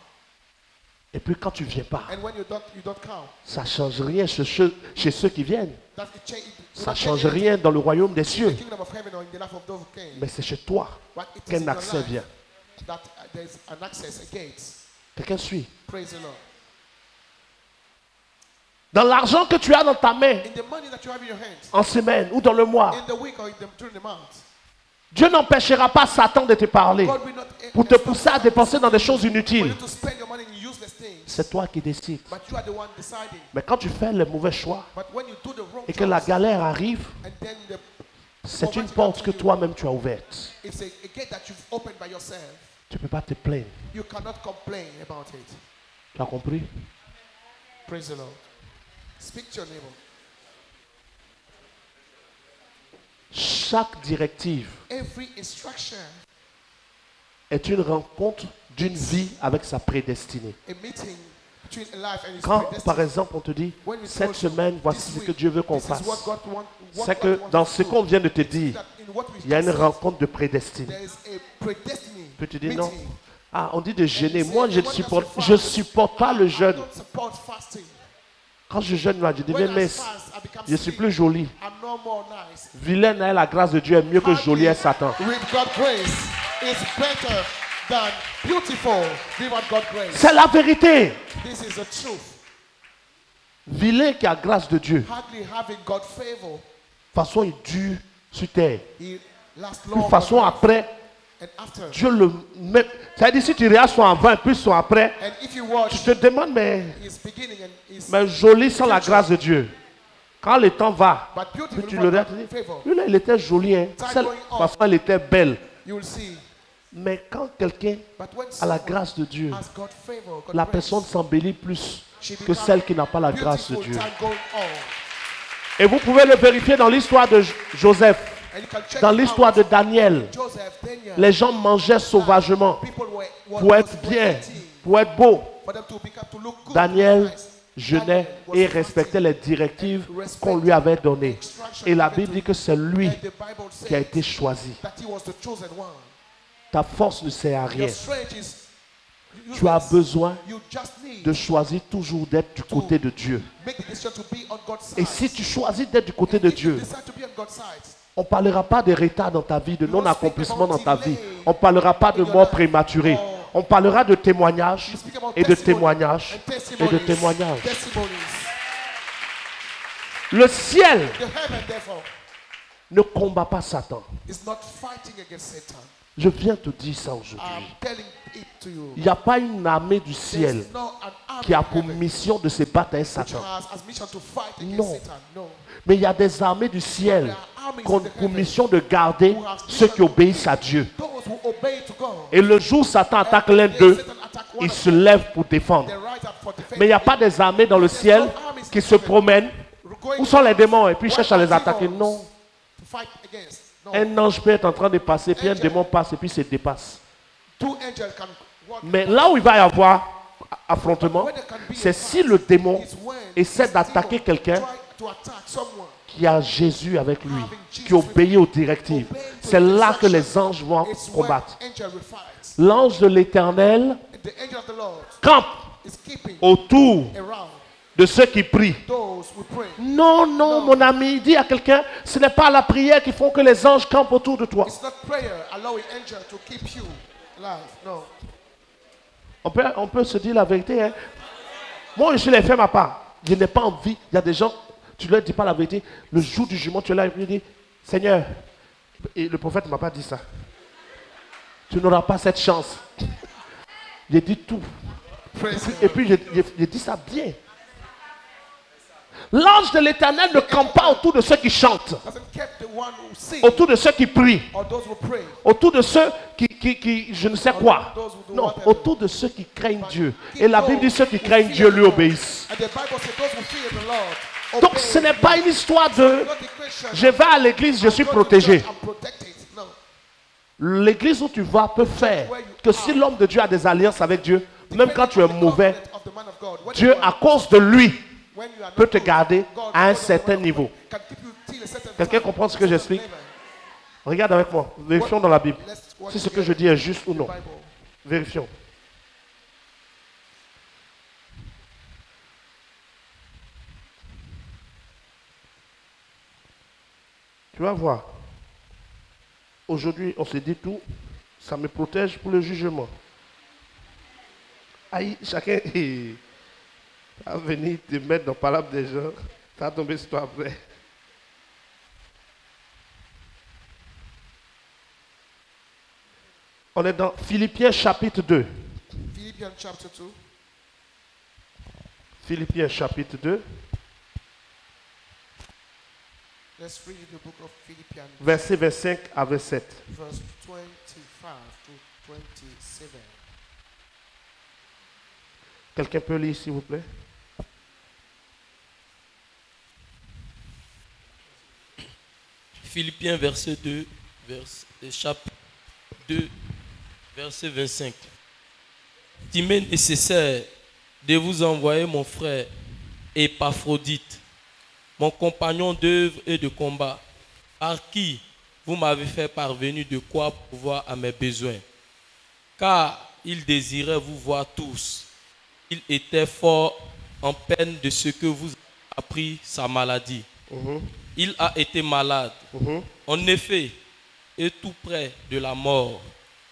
Et puis quand tu ne viens pas,
And when you don't come,
ça ne change rien chez ceux qui viennent.
that it change.
Ça ne change rien dans le royaume des
In
cieux.
the kingdom of heaven or in the life of those who came.
Mais c'est chez toi
But it is
qu'un
in your
accès
life
vient.
that there's an access, a gate.
Quelqu'un suit.
Praise the Lord.
Dans l'argent que tu as dans ta main,
in the money that you have in your hands,
en semaine ou dans le mois,
in the week or during the month,
Dieu n'empêchera pas Satan de te parler
God will not
pour te pousser à dépenser dans des choses
for
inutiles.
you to spend your money in useless things.
C'est toi qui décides.
But you are the one deciding.
Mais quand tu fais le mauvais choix
But when you do the wrong
et que la
choice,
galère arrive,
and then
c'est une porte que toi-même tu as ouverte.
it's a gate that you've opened by yourself,
Tu ne peux pas te plaindre.
you cannot complain about it.
Tu as compris?
Praise the Lord. Speak to your neighbor.
Chaque directive
Every instruction,
est une rencontre d'une vie avec sa prédestinée.
a meeting between a life and its
Quand,
predestined.
par exemple, on te dit,
When we
cette
told you,
semaine, voici
this
ce
week,
que Dieu veut qu'on
this is
fasse,
what God what
c'est
God
que
wants
dans
to
ce
do.
qu'on vient de te
It is
dire,
that in what we
il y a une
just said,
rencontre de prédestinée.
there is a predestined
Puis tu dis non.
meeting.
Ah, on dit de jeûner.
And you
Moi,
say,
je ne
"What
supporte,
does
je
it
supporte pas le
I
jeûne.
don't support fasting.
Quand je jeûne, là, je
When
deviens
I
mince.
fast, I become
Je suis
slim.
plus joli.
I'm no more nice.
Vilaine est la grâce de Dieu est mieux que joli est Satan.
With God's grace is better than beautiful without God's grace.
C'est la vérité.
This is the truth.
Vilain qui a grâce de Dieu. De
Hardly having God's favor,
toute façon, il dure sur terre.
he lasts
De
long.
toute façon, après,
And after,
Dieu le met. C'est-à-dire, si tu regardes son avant, puis son après,
and if you watch
tu te demandes, mais
his beginning and his
joli sans la grâce de Dieu. Quand le temps va,
but
puis
beautiful
tu le
without
regardes, tu
God's
dis,
favor,
lui là, il était joli. Hein. De toute façon, elle était belle.
you will see.
Mais quand quelqu'un
But when
a la
someone
grâce de Dieu,
has God's favor, God's
la
grace,
personne s'embellit plus
she
que
becomes
celle qui n'a pas la grâce de
beautiful
Dieu.
time going on.
Et vous pouvez le vérifier dans l'histoire de Joseph,
And you can check
dans
it
l'histoire
out.
de Daniel.
Joseph, Daniel,
Les gens mangeaient sauvagement
people were
pour être bien, pour être beau.
for them to become to look good.
Daniel
nice.
jeûnait
Daniel was
et
fasting.
respectait les directives qu'on lui avait données. Et la Bible dit que c'est lui
And the Bible says
qui a été choisi.
that he was the chosen one.
Ta force ne sert à rien.
Your strength is
Tu as
useless.
besoin
You just need
de choisir toujours d'être du côté de Dieu.
make the decision to be on God's side.
Et si tu choisis d'être du côté de
If you
Dieu,
decide to be on God's side,
on ne parlera pas de retard dans ta vie, de non-accomplissement dans ta vie. On ne parlera pas de mort prématurée. On parlera de témoignages
you speak about
et de
testimony
témoignages
and
et
testimonies.
de témoignages.
Testimonies.
Le ciel
The heaven, therefore,
ne combat pas Satan.
is not fighting against Satan.
Je viens te dire ça aujourd'hui.
I'm telling it to you.
Il n'y a pas une armée du ciel
There's not an army
qui a
in
pour
heaven
mission de se battre avec
which
Satan.
has as mission to fight against
Non.
Satan. No.
Mais il y a des armées du ciel qui ont pour mission de garder ceux qui obéissent à Dieu.
Those who obey to God.
Et le jour où Satan attaque l'un d'eux, il se lève pour défendre.
They rise up for defense.
Mais il n'y a pas des armées dans le ciel qui se promènent. Où sont les démons? Et puis ils cherchent à les attaquer. Non.
To fight against. No.
Un ange peut être en train de passer, puis un démon passe et puis se dépasse.
Two angels can walk.
Mais là où il va y avoir affrontement, c'est si le démon
Is when
essaie
this
d'attaquer
demon
quelqu'un
try to attack someone.
qui a Jésus avec lui, qui obéit aux directives. C'est là que les anges vont
It's when
combattre.
angel will fight.
L'ange de l'Éternel
The angel of the Lord
campe
is keeping
autour
around
de ceux qui prient.
those who pray.
Non, non, mon ami, dis à quelqu'un, ce n'est pas la prière qui font que les anges campent autour de toi.
It's not prayer allowing angel to keep you alive. No.
On peut se dire la vérité. Hein. Moi, je l'ai fait ma part. Je n'ai pas envie. Il y a des gens, tu ne leur dis pas la vérité. Le jour du jugement, tu es là et tu dis, Seigneur, et le prophète ne m'a pas dit ça. Tu n'auras pas cette chance. J'ai dit tout.
Praise
Et puis, j'ai dit ça bien. L'ange de l'Éternel ne campe pas autour de ceux qui chantent,
doesn't keep the one who sings
autour de ceux qui prient,
or those who pray.
autour de ceux qui je ne sais quoi. Non, autour de ceux qui craignent Dieu. Et la Bible dit ceux qui craignent Dieu lui obéissent.
And the Bible says those who fear the Lord
Donc
obey.
ce n'est pas une histoire de
Not the Christian.
je vais à l'église, je suis
Go to
protégé.
church, I'm protected. No.
L'église où tu vas peut faire que si l'homme de Dieu a des alliances avec Dieu, même quand tu es mauvais,
Of the man of God. When
Dieu
you are-
à cause de lui
when you are not
peut te
good,
garder
God,
à un
because of the
certain
man of
niveau.
God, can keep you till a certain
Quelqu'un
time.
comprend ce que j'explique?
Amen.
Regarde avec moi, vérifions dans la Bible
Let's watch
si ce que
together
je dis est juste ou non.
the Bible.
Vérifions. Tu vas voir. Aujourd'hui, on se dit tout. Ça me protège pour le jugement. Aïe, chacun. À venir te mettre dans la parole des gens, ça va tomber sur toi après. On est dans Philippiens chapitre 2.
Philippians chapter 2.
Philippiens chapitre 2,
Let's read the book of Philippians,
versets 25 à 27.
verse 25 to 27.
Quelqu'un peut lire, s'il vous plaît?
Philippiens chapitre 2, verset 25. Il m'est nécessaire de vous envoyer mon frère Épaphrodite, mon compagnon d'œuvre et de combat, par qui vous m'avez fait parvenir de quoi pouvoir à mes besoins. Car il désirait vous voir tous. Il était fort en peine de ce que vous avez appris sa maladie. Il a été malade, en effet, et tout près de la mort.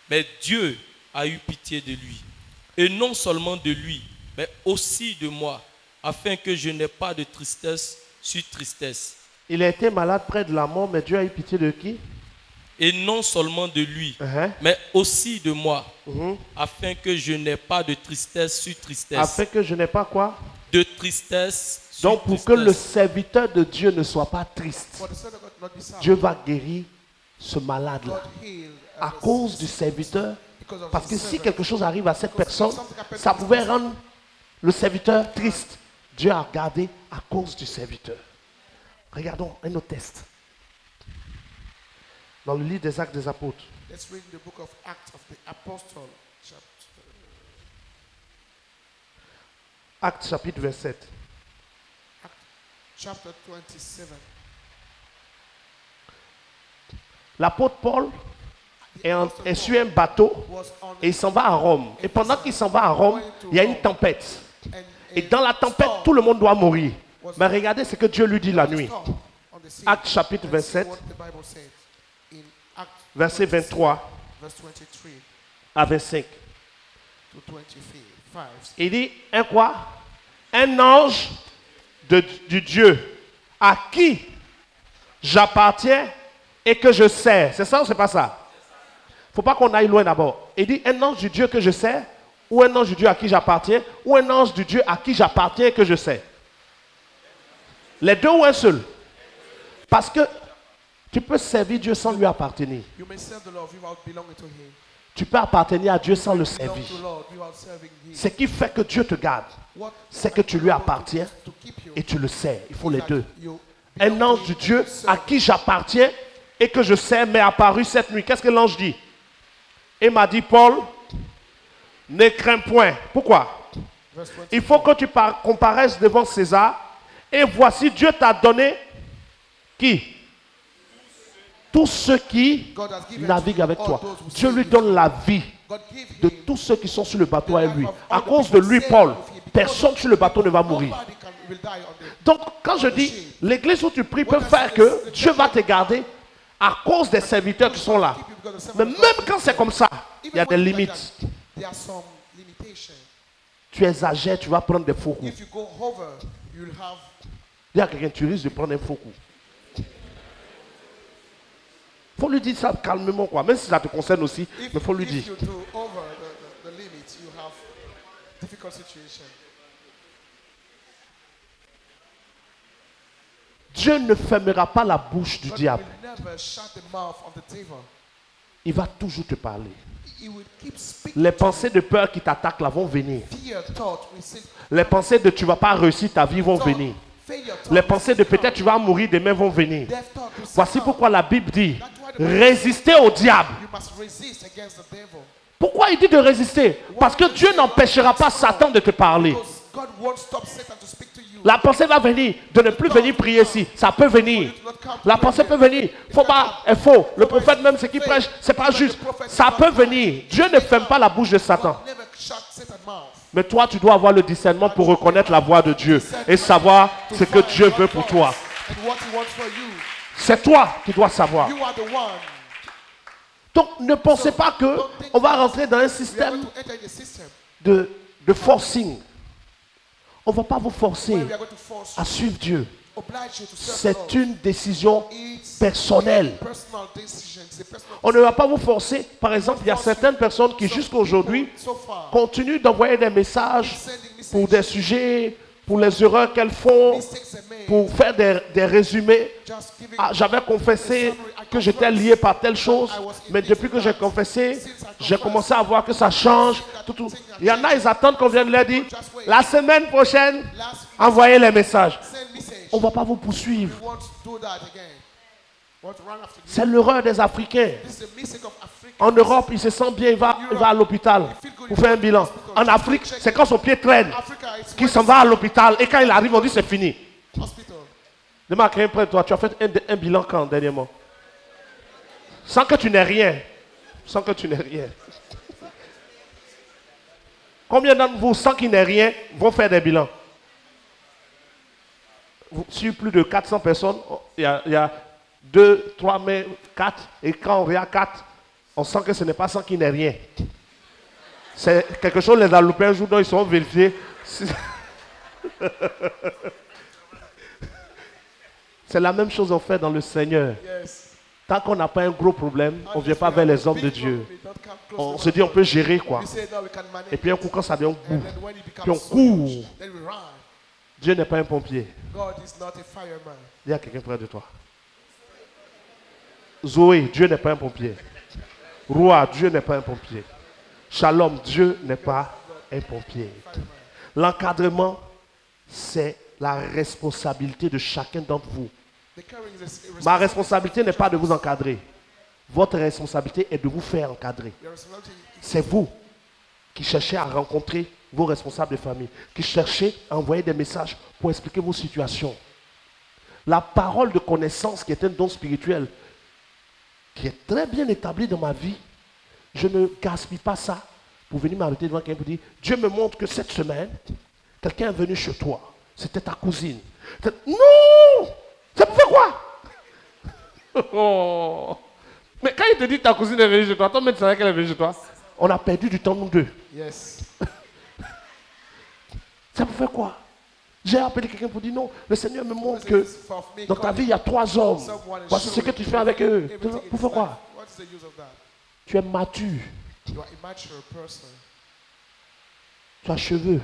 Mais Dieu a eu pitié de lui. Et non seulement de lui, mais aussi de moi, afin que je n'ai pas de tristesse sur tristesse.
Il a été malade près de la mort, mais Dieu a eu pitié de qui?
Et non seulement de lui, mais aussi de moi, afin que je n'ai pas de tristesse sur tristesse.
Afin que je n'ai pas quoi?
De tristesse sur
Donc pour
tristesse.
que le serviteur de Dieu ne soit pas triste,
For the son of God not be sad,
Dieu va guérir ce malade-là.
God heal
À cause du serviteur,
because of
parce que
his
si
servant.
quelque chose arrive à cette personne, ça pouvait rendre le serviteur triste. Dieu a regardé à cause du serviteur. Regardons un autre test. Dans le livre des Actes des Apôtres,
Let's read the book of Acts of the Apostle,
Actes chapitre 27.
chapter 27.
L'apôtre Paul est sur un bateau
Was on
et il s'en va à Rome. Et pendant qu'il s'en va à Rome, il y a une tempête.
and
Et dans la tempête, tout le monde doit mourir. Mais regardez ce que Dieu lui dit la nuit.
storm on the sea.
Actes chapitre
Let's see
27,
what the Bible says in Acts
verset 23
verse 23
à 25.
to 25.
Il dit, un quoi? Un ange du Dieu à qui j'appartiens et que je sers. C'est ça ou c'est pas ça? Il ne faut pas qu'on aille loin d'abord. Il dit, un ange du Dieu que je sers, ou un ange du Dieu à qui j'appartiens, ou un ange du Dieu à qui j'appartiens et que je sers. Les deux ou un seul? Parce que tu peux servir Dieu sans lui appartenir.
You may serve the Lord without belonging to Him.
Tu peux appartenir à Dieu sans le
Belong
servir.
to the Lord without serving Him.
Ce qui fait que Dieu te garde,
What
c'est que tu lui appartiens
to keep you
et tu le sers. Il faut les
that
deux.
you
Un
belong
ange
to
du
Him
Dieu
and serve
à qui j'appartiens et que je sers m'est apparu cette nuit. Qu'est-ce que l'ange dit? Il m'a dit, Paul, ne crains point. Pourquoi?
Verse 20.
Il faut que tu comparaisses devant César. Et voici, Dieu t'a donné qui? Tous ceux qui
God has given
naviguent
to
avec
all
toi.
those who
Dieu
serve
lui
you.
donne la vie
God give
de
him
tous ceux qui sont sur le bateau
the
à
life
lui.
of
À
all the
cause de
people
lui,
saved
Paul,
with him. Because
personne
of
sur le bateau ne va
nobody
mourir.
will die on the
Donc, quand je dis, l'église où tu pries peut faire que Dieu va te garder à cause des serviteurs qui sont là.
keep you because the servant
Mais
of God
même
will
quand
keep
c'est
you.
comme ça, il y a
Even
des
when it's like
limites.
that, there are some limitations.
Tu exagères, tu vas prendre des faux coups.
If you go over, you'll have.
Dis à quelqu'un, tu risques de prendre un faux coup. Il faut lui dire ça calmement, quoi. Même si ça te concerne aussi, mais il faut lui
If
dire.
you do over the limits, you have difficult situation.
Dieu ne fermera pas la bouche du
God
diable.
will never shut the mouth of the devil.
Il va toujours te parler.
He will keep speaking.
Les pensées de peur qui t'attaquent là vont venir.
Fear, thought, we say,
Les pensées de tu ne vas pas réussir ta vie vont venir.
failure, thought,
Les pensées de peut-être tu vas mourir demain vont venir.
death, thought, we say,
Voici
no.
pourquoi la Bible dit, résistez au diable.
You must resist against the devil.
Pourquoi il dit de résister? Parce que Dieu n'empêchera pas Satan de te parler.
Because God won't stop Satan to speak to you.
La pensée va venir de ne plus venir prier ici. Ça peut venir. La pensée peut venir. Faut pas, est faux. Le prophète même ce qu'il prêche, c'est pas juste. Ça peut venir. Dieu ne ferme pas la bouche de Satan.
God never shut Satan's mouth.
Mais toi, tu dois avoir le discernement pour reconnaître la voix de Dieu et savoir ce que Dieu veut pour toi.
And what he wants for you.
C'est toi qui dois savoir.
You are the one.
Donc, ne pensez pas que on va rentrer dans un
We are
système
going to enter the system.
de forcing. On ne va pas vous forcer
where we are going to force
à
you,
suivre Dieu.
oblige you to serve the
C'est
Lord.
une décision
It's
personnelle.
a personal decision. It's a personal
On ne va pas vous forcer. Par exemple, il y a certaines personnes qui jusqu'à aujourd'hui
so far
continuent d'envoyer des messages
sending
pour
messages,
des sujets, pour les erreurs qu'elles font,
mistakes they made,
pour faire des résumés.
just giving
Ah, j'avais confessé que j'étais lié par telle chose, mais depuis que j'ai confessé, j'ai commencé à voir que ça change. Tout. Il y en a, ils attendent qu'on vienne leur dire, la semaine prochaine,
last week,
envoyez les messages.
send message.
On ne va pas vous poursuivre.
We won't do that again. We want to run after you.
C'est l'erreur des Africains.
This is the mistake of Africa.
En Europe, il se sent bien, il va à l'hôpital pour faire un bilan. En Afrique, c'est quand son pied traîne
Africa, it's
qu'il s'en va à l'hôpital. Et quand il arrive, on dit c'est fini.
hospital.
Demande à quelqu'un près de toi, tu as fait un bilan quand dernièrement? Sans que tu n'aies rien. Sans que tu n'aies rien. Combien d'entre vous, sans qu'il n'ait rien, vont faire des bilans? Sur plus de 400 personnes, il y a 2, 3, mais 4. Et quand on regarde 4, on sent que ce n'est pas sans qu'il n'ait rien. C'est quelque chose, les a loupé un jour, dont ils sont vérifiés. C'est la même chose qu'on fait dans le Seigneur.
Yes.
Tant qu'on n'a pas un gros problème, on ne vient pas vers les hommes de Dieu. On se dit on peut gérer quoi.
We say that we can manage.
Et puis un coup quand ça devient un
And
coup,
then when it
puis on
becomes so
court.
much, then we run.
Dieu n'est pas un pompier.
God is not a fireman.
Dis à quelqu'un près de toi. Zoé, Dieu n'est pas un pompier. Roi, Dieu n'est pas un pompier. Shalom, Dieu n'est pas un pompier. L'encadrement, c'est la responsabilité de chacun d'entre vous.
The caring is
Ma responsabilité n'est pas de vous encadrer. Votre responsabilité est de vous faire encadrer.
your responsibility.
C'est vous qui cherchez à rencontrer vos responsables de famille, qui cherchez à envoyer des messages pour expliquer vos situations. La parole de connaissance qui est un don spirituel, qui est très bien établi dans ma vie, je ne gaspille pas ça pour venir m'arrêter devant quelqu'un pour dire, Dieu me montre que cette semaine, quelqu'un est venu chez toi. C'était ta cousine. Non! C'est pour faire quoi? Oh. Mais quand il te dit ta cousine est venue chez toi, toi même tu savais qu'elle est venue chez toi. On a perdu du temps nous deux.
Yes.
Ça pour faire quoi? J'ai appelé quelqu'un pour dire non, le Seigneur me montre
This
que
is for me,
dans ta
God.
vie il y a 3 hommes.
Someone is
Voici ce que
showing
tu fais avec eux.
everything
Pour
in
faire
his
quoi?
life. What is the use of that?
Tu es mature.
You are a mature person.
Tu as cheveux.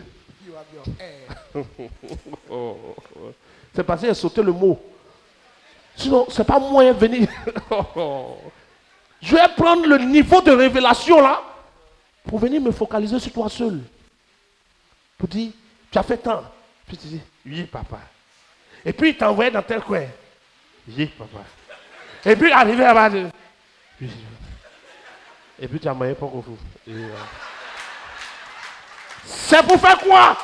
You have your hair.
C'est parce qu'il a sauté le mot. Sinon, c'est pas moyen de venir. Je vais prendre le niveau de révélation là pour venir me focaliser sur toi seul. Pour dire, tu as fait tant. Puis tu dis, oui, papa. Et puis il t'envoie dans tel coin. Oui, papa. Et puis arrivé là-bas, oui. Et puis tu as moyen pour qu'on fout. C'est pour faire quoi?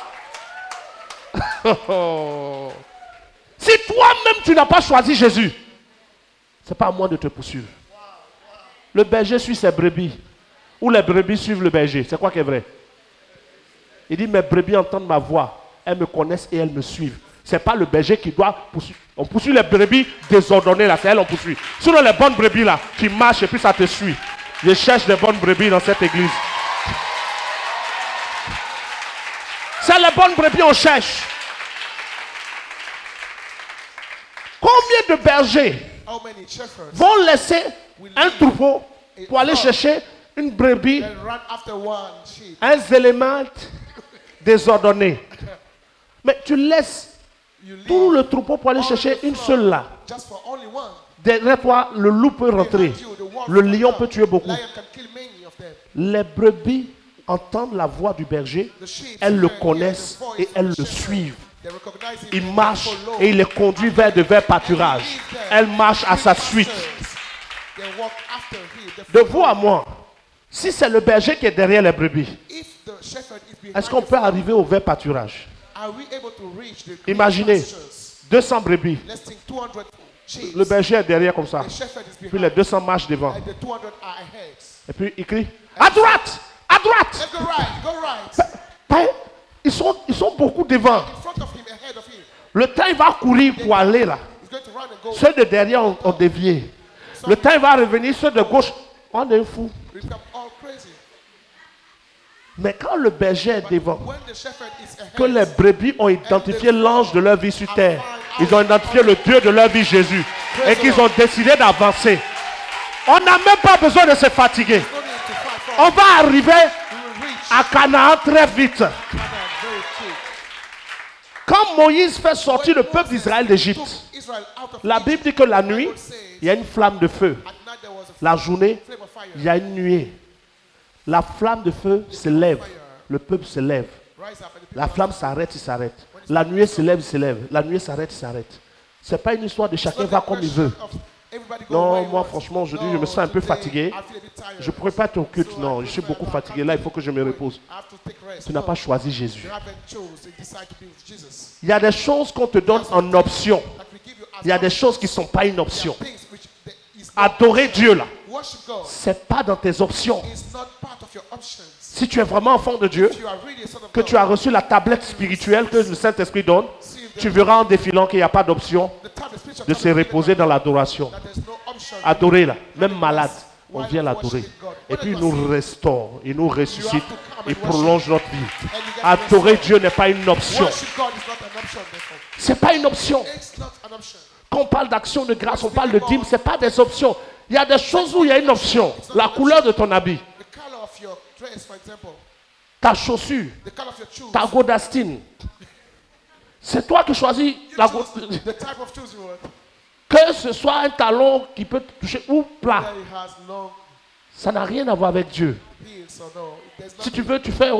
Si toi-même tu n'as pas choisi Jésus, ce n'est pas à moi de te poursuivre. Le berger suit ses brebis. Ou les brebis suivent le berger. C'est quoi qui est vrai? Il dit, mes brebis entendent ma voix. Elles me connaissent et elles me suivent. Ce n'est pas le berger qui doit poursuivre. On poursuit les brebis désordonnées là. C'est elles on poursuit. Sinon les bonnes brebis là, qui marchent et puis ça te suit. Je cherche des bonnes brebis dans cette église. C'est les bonnes brebis on cherche. Combien de bergers
How many shepherds
vont laisser un troupeau pour aller chercher une brebis,
then run after one sheep?
un élément désordonné? Mais tu laisses
You leave
tout le troupeau pour aller chercher une seule là.
just for only one.
Derrière toi, le loup peut rentrer.
Behind you, the wolf
Le
will
lion
come.
peut tuer beaucoup.
Lion can kill many of them.
Les brebis entendent la voix du berger,
The sheep
elles le
hear the
connaissent
voice
et
of
elles
the
le
shepherd.
suivent.
They recognize him,
Il
they
marche
follow.
et il les conduit vers de verts pâturages. Elles marchent à sa suite.
They walk after him. They
De
follow.
vous à moi, si c'est le berger qui est derrière les brebis,
If the shepherd is behind
est-ce qu'on
the
peut
flock,
arriver au vert pâturage?
are we able to reach the green
Imaginez,
pastures?
200 brebis.
Let's think 200 sheep.
Le berger est derrière comme ça.
The shepherd is
Puis
behind.
les 200 marchent devant.
And the 200 are ahead.
Et puis il crie, à droite, à droite.
Let's go right, go right.
Ben, ils sont beaucoup devant.
In front of him, ahead of him.
Le temps il va courir pour aller là.
He's going to run and go.
Ceux de derrière ont dévié. Le temps il va revenir, ceux de gauche, on est fou.
We become all crazy.
Mais quand le berger est devant,
When the shepherd is
que
ahead,
les brebis ont identifié l'ange de leur vie sur terre, ils ont identifié le Dieu de leur vie, Jésus, et qu'ils ont décidé d'avancer. On n'a même pas besoin de se fatiguer.
no need to fight for
On va arriver
we will reach
à Canaan très vite.
Canaan very quick.
Quand Moïse fait sortir le peuple d'Israël d'Égypte,
Took Israel out of
la
Egypt.
Bible dit que la nuit, il y a une flamme de feu.
At night there was a
La journée,
flame of fire.
il y a une nuée. La flamme de feu se lève. Le peuple se lève.
Rise up and the people
La flamme s'arrête, il s'arrête. La nuée se lève, il se lève. La nuée s'arrête, il s'arrête. Ce n'est pas une histoire de chacun va comme il veut. Non, moi franchement, aujourd'hui, je me sens un peu fatigué. Je ne pourrais pas être au culte, non. Je suis beaucoup fatigué. Là, il faut que je me repose. Tu n'as pas choisi Jésus. Il y a des choses qu'on te donne en option. Il y a des choses qui ne sont pas une option. Adorer Dieu, là, ce n'est pas dans tes options. Si tu es vraiment enfant de Dieu, que tu as reçu la tablette spirituelle que le Saint-Esprit donne, tu verras en défilant qu'il n'y a pas d'option de se reposer dans l'adoration. Adorer là, même malade, on vient l'adorer. Et puis il nous restaure, il nous ressuscite, il prolonge notre vie. Adorer Dieu n'est pas une option. Ce n'est pas une option. Quand on parle d'action de grâce, on parle de dîme, ce n'est pas des options. Il y a des choses où il y a une option. La couleur de ton habit, ta chaussure, ta godastine. C'est toi qui choisis la godastine. Que ce soit un talon qui peut te toucher ou plat, ça n'a rien à voir avec Dieu. Si tu veux, tu fais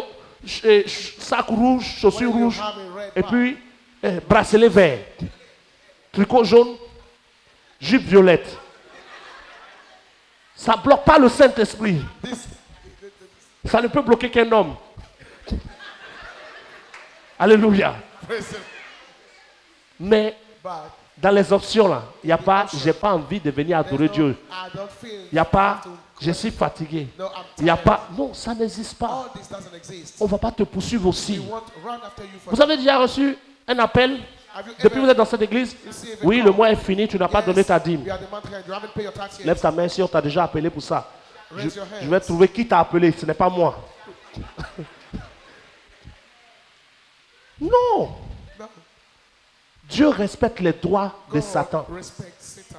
sac rouge, chaussures rouges, et puis bracelet vert, tricot jaune, jupe violette. Ça ne bloque pas le Saint-Esprit. Ça ne peut bloquer qu'un homme. Alléluia. Mais dans les options là, il n'y a pas, j'ai pas envie de venir adorer Dieu. Il n'y a pas, je suis fatigué. Il n'y a pas, non, ça n'existe pas. On ne va pas te poursuivre aussi. Vous avez déjà reçu un appel depuis que vous êtes dans cette église? Oui, le mois est fini, tu n'as pas donné ta dîme. Lève ta main si on t'a déjà appelé pour ça. Je vais trouver qui t'a appelé, ce n'est pas moi. Non. Dieu respecte les droits de Satan.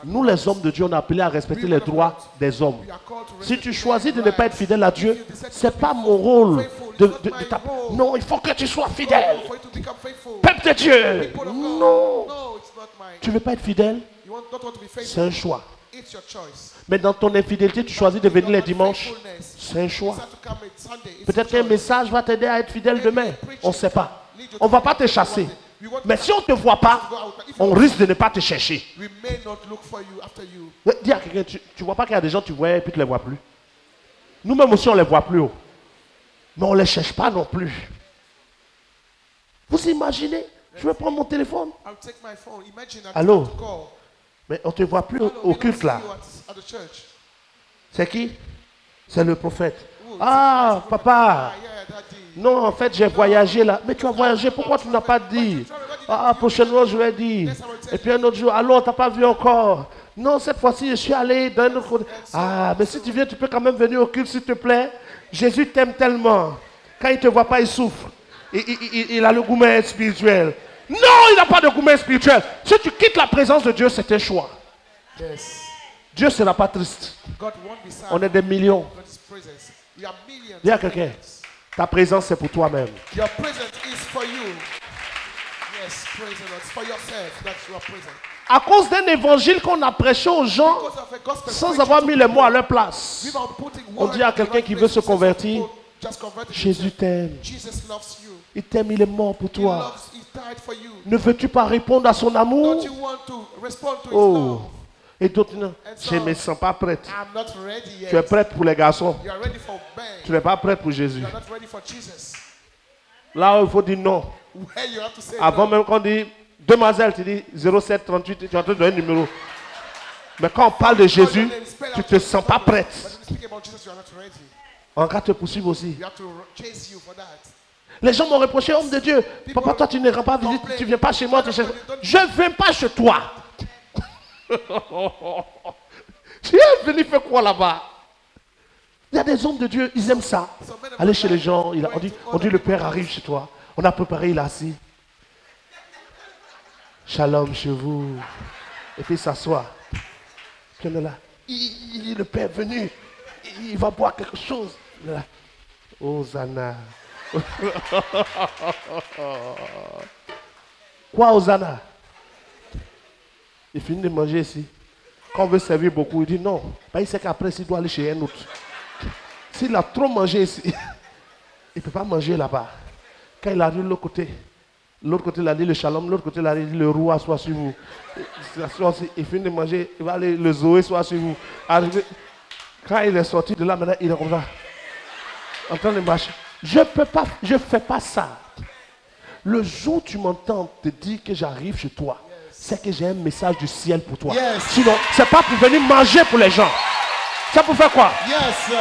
Nous, les hommes de Dieu, on est appelés à respecter les droits des hommes. Si tu choisis de ne pas être fidèle à Dieu, ce n'est pas mon rôle de non, il faut que tu sois fidèle. Peuple de Dieu. Non. Tu ne veux pas être fidèle? C'est un choix. Mais dans ton infidélité, tu choisis de venir les dimanches. C'est un choix. Peut-être qu'un message va t'aider à être fidèle demain. On ne sait pas. On ne va pas te chasser. Mais si on ne te voit pas, on risque de ne pas te chercher. Dis à quelqu'un, tu ne vois pas qu'il y a des gens que tu vois et puis tu ne les vois plus. Nous-mêmes aussi, on ne les voit plus. Mais on ne les cherche pas non plus. Vous imaginez? Je vais prendre mon téléphone. Allô? Mais on ne te voit plus au culte là. C'est qui? C'est le prophète. Ah, papa. Non, en fait, j'ai voyagé là. Mais tu as voyagé, pourquoi tu n'as pas dit? Ah, prochainement, je vais dire. Et puis un autre jour, allô, on ne t'a pas vu encore. Non, cette fois-ci, je suis allé dans un autre côté. Ah, mais si tu viens, tu peux quand même venir au culte, s'il te plaît. Jésus t'aime tellement. Quand il ne te voit pas, il souffre. Il a le gourmet spirituel. Non, il n'a pas de gourmet spirituel. Si tu quittes la présence de Dieu, c'est un choix. Dieu ne sera pas triste. On est des millions. Dis à quelqu'un, ta présence c'est pour toi-même.
Your presence is for you. Yes, praise the Lord. It's for yourself that you are present.
À cause d'un évangile qu'on a prêché aux gens
Because of a gospel
sans avoir mis les mots à leur place.
without putting
On
words
dit à
in the
quelqu'un
right
qui
place,
veut se
he says,
convertir,
"Oh, just convert
Jésus
yourself."
t'aime.
Jesus loves you.
Il t'aime, il est mort pour
He
toi.
loves, he died for you.
Ne veux-tu pas répondre à son amour?
Don't you want to respond to his
Oh.
love?
Et d'autres, non, je ne me sens pas prête.
I'm not ready yet.
Tu es prête pour les garçons.
You are ready for men.
Tu n'es pas prête pour Jésus.
You are not ready for Jesus.
Là où il faut dire non.
Where you have to say
Avant
no.
même qu'on dit demoiselle, tu dis 07 38, tu es en train de donner un numéro. Mais quand on parle de Jésus, tu ne te sens pas prête.
But when you speak about Jesus, you are not ready.
On va te poursuivre aussi.
You have to chase you for that.
Les gens m'ont reproché, homme de Dieu, papa, toi tu ne rends pas visite, tu ne viens pas chez moi. Je ne viens pas chez toi. Tu es venu faire quoi là-bas? Il y a des hommes de Dieu, ils aiment ça. Aller chez les gens, on dit le Père arrive chez toi. On a préparé, il est assis. Shalom chez vous. Et puis il s'assoit. Puis on est là. Le Père est venu. Il va boire quelque chose. Il est là. Hosanna. Quoi, Hosanna? Il finit de manger ici. Quand on veut servir beaucoup, il dit non. Ben, il sait qu'après, il doit aller chez un autre. S'il a trop mangé ici, il ne peut pas manger là-bas. Quand il arrive de l'autre côté, il a dit le shalom, l'autre côté, il a dit le roi soit sur vous. Il finit de manger, il va aller, le zoé soit sur vous. Quand il est sorti de là, maintenant, il est comme ça. En train de marcher. Je ne fais pas ça. Le jour où tu m'entends te dire que j'arrive chez toi, c'est que j'ai un message du ciel pour toi.
Yes.
Sinon, ce n'est pas pour venir manger pour les gens. C'est pour faire quoi?
Yes.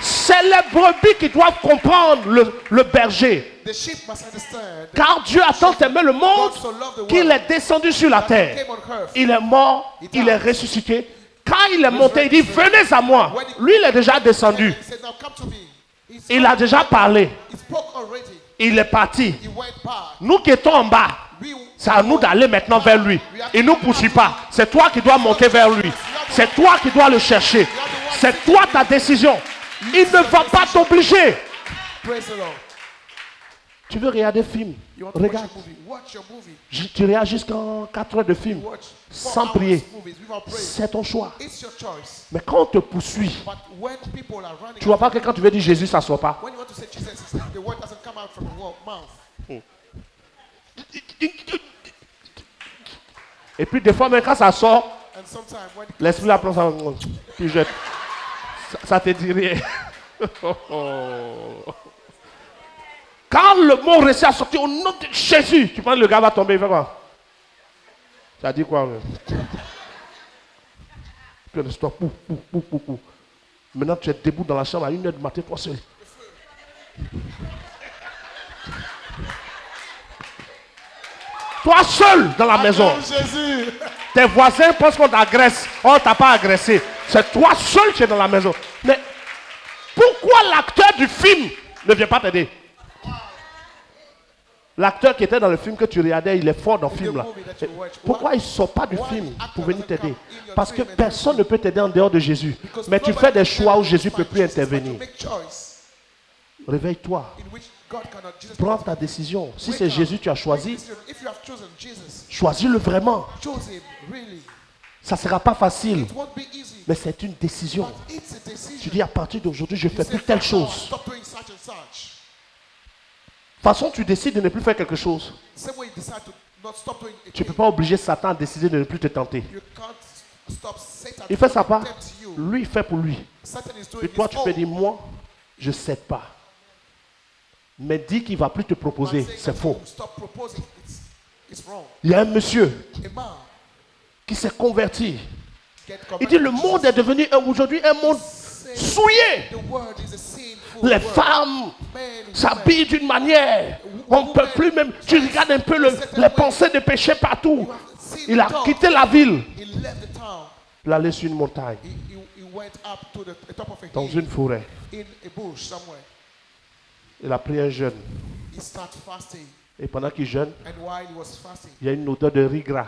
C'est les brebis qui doivent comprendre le berger.
The sheep must understand.
Car Dieu a tant aimé le monde qu'il est descendu sur la terre. Il est mort, il est ressuscité. Quand il est monté, il dit, venez à moi. Lui, il est déjà descendu.
He said, now come to me.
Il a déjà parlé.
He spoke already.
Il est parti.
He went back.
Nous qui étions en bas, c'est à nous d'aller maintenant vers lui. Il ne nous poursuit pas. C'est toi qui dois monter vers lui. C'est toi qui dois le chercher. C'est toi ta décision. Il ne va pas t'obliger.
Praise the Lord.
Tu veux regarder film?
You want to watch
Regarde.
a movie? Watch your movie.
Tu regardes jusqu'à 4 heures de film
Watch 4
sans prier.
hours movies without praying.
C'est ton choix.
It's your choice.
Mais quand on te poursuit,
But when people are running,
tu vois pas que quand tu veux dire Jésus, ça ne sort pas.
when you want to say Jesus, the word doesn't come out from your mouth.
Et puis des fois, même quand ça sort,
And sometimes when
l'esprit apprend ça, tu jettes. Ça te dit rien. Quand le mot réussit à sortir au nom de Jésus, tu penses que le gars va tomber, il fait quoi? Ça dit quoi? Puis on stop, pou. Maintenant tu es debout dans la chambre à 1h du matin, toi seul. Toi seul dans la maison.
Jésus.
Tes voisins pensent qu'on t'agresse. On ne t'a pas agressé. C'est toi seul qui es dans la maison. Mais pourquoi l'acteur du film ne vient pas t'aider? L'acteur qui était dans le film que tu regardais, il est fort dans le film là. Pourquoi il ne sort pas du film pour venir t'aider? Parce que personne ne peut t'aider en dehors de Jésus. Mais tu fais des choix où Jésus ne peut plus intervenir. Réveille-toi. Prends ta décision. Si c'est Jésus que tu as choisi, choisis-le vraiment. Ça ne sera pas facile, mais c'est une décision. Tu dis à partir d'aujourd'hui, je ne fais plus telle chose. De toute façon, tu décides de ne plus faire quelque chose. Tu ne peux pas obliger Satan à décider de ne plus te tenter. Il fait sa part. Lui, il fait pour lui. Et toi, tu peux dire, moi, je ne cède pas. Mais dis qu'il ne va plus te proposer. C'est faux. Il y a un monsieur qui s'est converti. Il dit, le monde est devenu aujourd'hui un monde souillé. Les femmes s'habillent d'une manière. On ne peut plus même. Tu regardes un peu les pensées de péché partout. Il a quitté la ville. Il allait sur une montagne. Dans une forêt. Il a pris un jeûne. Et pendant qu'il jeûne, il y a une odeur de riz gras.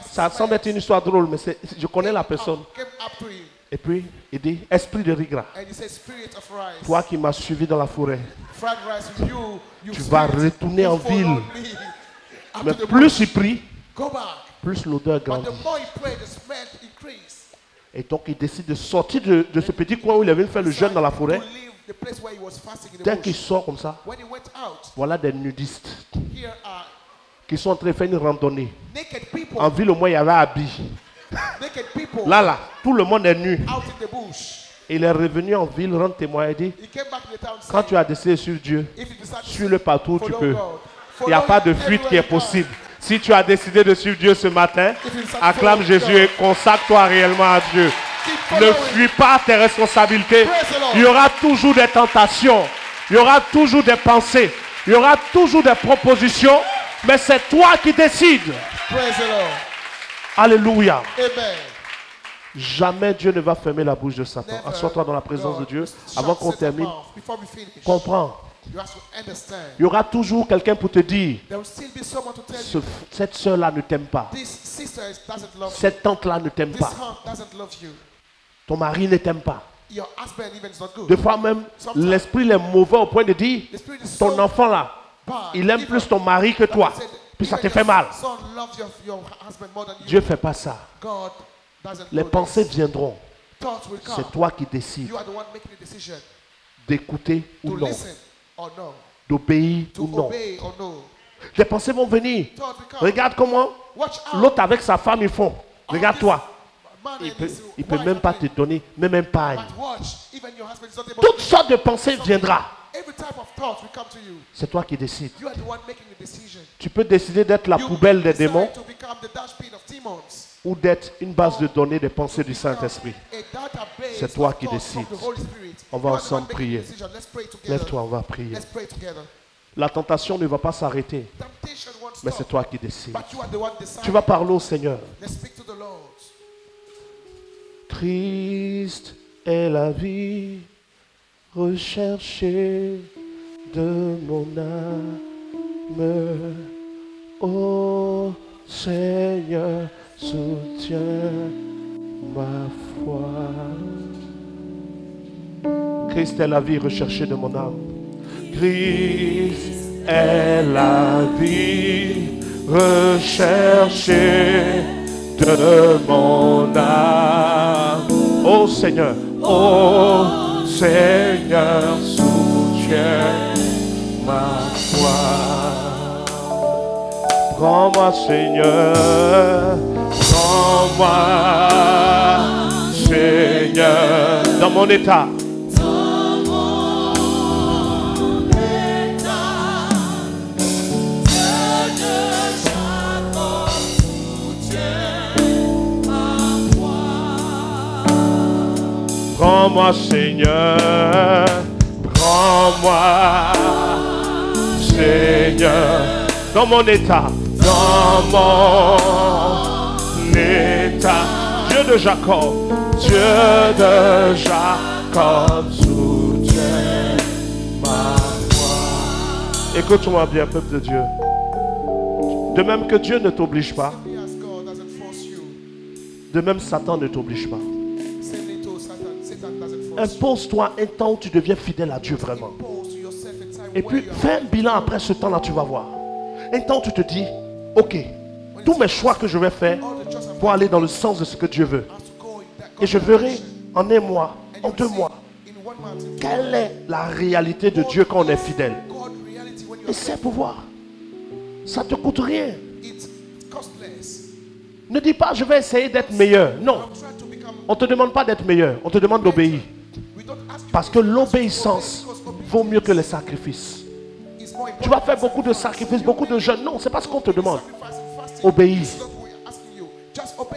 Ça semble être une histoire drôle, mais je connais la personne. Et puis, il dit, esprit de riz gras, toi qui m'as suivi dans la forêt, tu vas retourner en ville. Mais plus il prie, plus l'odeur grandit. Et donc, il décide de sortir de ce petit coin où il avait fait le jeûne dans la forêt. Dès qu'il sort comme ça, voilà des nudistes qui sont en train de faire une randonnée. En ville, au moins, il y avait habit. Là, tout le monde est nu. Il est revenu en ville, rendre témoin et dit, quand tu as décidé sur Dieu, suis-le partout où tu peux. Il n'y a pas de fuite qui est possible. Si tu as décidé de suivre Dieu ce matin, acclame Jésus et consacre-toi réellement à Dieu. Ne fuis pas tes responsabilités. Il y aura toujours des tentations. Il y aura toujours des pensées. Il y aura toujours des propositions. Mais c'est toi qui décides. Alléluia.
Amen.
Jamais Dieu ne va fermer la bouche de Satan.
Never
Assois-toi dans la présence de
God
Dieu.
will
Avant
shut
qu'on
Satan's
termine,
mouth. Before we finish,
comprends.
you have to understand.
Il y aura toujours quelqu'un pour te dire,
There will still be someone to tell
ce-
you,
cette soeur-là ne t'aime pas.
this sister doesn't love you.
Cette tante-là ne t'aime
This
pas.
aunt doesn't love you.
Ton mari ne t'aime pas.
Your husband even is not good.
Des fois même, l'esprit est mauvais au point de dire,
The spirit is
ton
so
enfant-là,
bad.
il aime
Even-
plus ton mari que toi.
Said,
Puis ça
even
te
your
fait mal.
son loves your husband more than you.
Dieu ne fait pas ça.
God doesn't
Les
do
pensées
this.
viendront.
Thoughts will come.
C'est toi qui décides
You are the one making the decision
d'écouter
to
ou non,
listen or no,
d'obéir
to
ou non.
obey or no.
Les pensées vont venir.
Thoughts will come.
Regarde comment
Watch out.
l'autre avec sa femme ils font. Regarde-toi.
Man
Il
and
peut,
his
il peut
wife
même pas
are
te
doing.
donner même un pain.
But watch, even your husband is not able
Toutes
to
sortes de pensées viendront.
Every type of thought will come to you.
C'est toi qui décides.
You are the one making the decision.
Tu peux décider d'être la
You
poubelle des
decide
démons
to become the dashbin of demons.
ou d'être une base de données des pensées du Saint-Esprit.
A database
C'est toi
of
qui
thoughts from
décides.
the Holy Spirit.
On va
You are the
ensemble
one making
prier.
the decision. Let's pray together.
Lève-toi, on va prier.
Let's pray together.
La tentation ne va pas s'arrêter,
Temptation won't
mais
stop.
c'est toi qui décides.
But you are the one deciding.
Tu vas parler au Seigneur.
Let's speak to the Lord.
Christ est la vie recherchée de mon âme. Ô Seigneur, soutiens ma foi. Christ est la vie recherchée de mon âme. Christ est la vie recherchée de mon âme. Ô Seigneur, soutiens ma foi. Prends-moi, Seigneur, prends-moi, Seigneur, dans mon état. Prends-moi, Seigneur, prends-moi, Seigneur, dans mon état, dans mon état. Dieu de Jacob, soutiens ma foi. Écoute-moi bien, peuple de Dieu. De même que Dieu ne t'oblige pas,
Simply as God doesn't force you.
de même Satan ne t'oblige pas.
Same to Satan. Satan doesn't force you.
Impose-toi un temps où tu deviens fidèle à Dieu vraiment.
Impose to yourself a time
Et
where
puis,
you are
fais un bilan après ce temps-là, tu vas voir. Un temps où tu te dis, ok, tous mes choix que je vais faire
all the choices
vont aller dans le sens de ce que Dieu veut.
has to go in that
Et je verrai en un mois, en 2 mois,
in 1 month. In
quelle est la réalité de Dieu quand on est fidèle.
God reality when you
Et c'est pour voir. Ça ne te coûte rien.
it's costless.
Ne dis pas, je vais essayer d'être meilleur. Non,
I'm trying to become.
on ne te demande pas d'être meilleur, on te demande d'obéir.
We don't ask you
Parce que l'obéissance vaut mieux que les sacrifices.
it's more
Tu vas faire beaucoup de sacrifices, beaucoup de jeûnes. Non, c'est pas ce qu'on te demande.
sacrifice and fasting.
Obéis.
It's not what we're asking you. Just obey.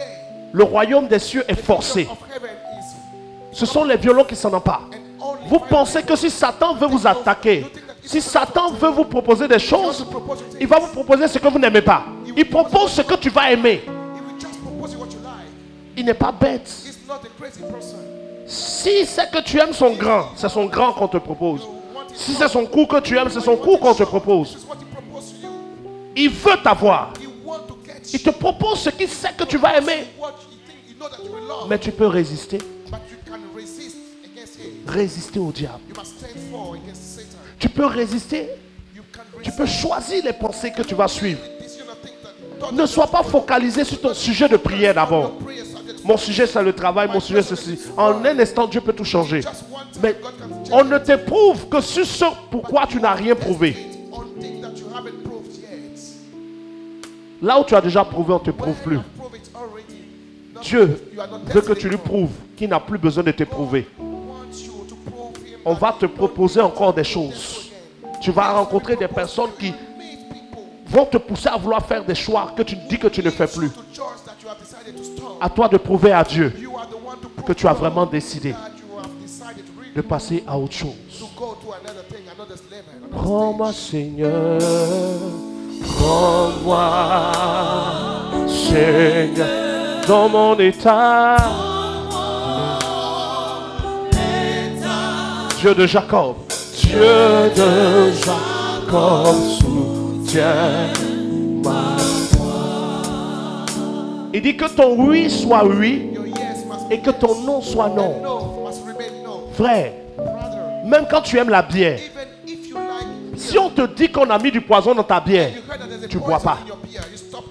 Le royaume des cieux est forcé.
Of heaven is
Ce sont les violents qui s'en emparent.
and only
Vous pensez que si Satan veut vous attaquer, si Satan veut vous proposer des choses, il va vous proposer ce que vous n'aimez pas. Il propose ce que tu vas aimer.
he will just propose you what you like.
Il n'est pas bête.
He's not a crazy person.
Si c'est que tu aimes son grand, c'est son grand qu'on te propose. Si c'est son cou que tu aimes, c'est son cou qu'on te propose.
This is what he proposed to you.
Il veut t'avoir.
He want to get
Il
you
te propose ce qu'il sait que tu vas aimer.
what you think you know that you will love.
Mais tu peux résister.
But you can resist against him.
Résister au diable.
You must stand for against Satan.
Tu peux résister.
You can
Tu
resist
peux choisir les pensées que tu vas suivre.
the decision of things that
Ne sois pas focalisé sur ton sujet de prière d'abord.
prayer subject.
Mon sujet c'est le travail, mon sujet c'est ceci. En un instant, Dieu peut tout changer.
Just one time
Mais
God can change
on ne t'éprouve que sur ce pourquoi tu n'as rien prouvé.
it on things that you haven't proved yet.
Là où tu as déjà prouvé, on ne te prouve
When
plus.
you have proved it already, not
Dieu
you are not
veut que
testing
tu
it
lui
wrong.
prouves qu'il n'a plus besoin de t'éprouver.
God wants you to prove him
On
that
va
you
te
don't
proposer
have to
encore des
test
choses.
again.
Tu vas rencontrer des personnes qui
Meet people
vont te pousser à vouloir faire des choix que tu dis que tu ne fais plus.
to choice that you have decided to stop.
À toi de prouver à Dieu
You are the one to prove
que tu as
to
vraiment
God
décidé
that you have decided really
de passer à autre chose.
to go to another thing, another level, another
Prends-moi,
stage.
Seigneur, prends-moi, Seigneur. dans mon état. Dieu de Jacob, Dieu de Jacob soutient ma foi. Il dit que ton oui soit oui
Your yes must be
et que ton
yes.
non soit
And
non.
no must remain no.
Frère,
Brother,
même quand tu aimes la bière,
even if you like
si on te dit qu'on a mis du poison dans ta bière,
you heard that there's a
tu bois
poison
pas.
in your beer, you stop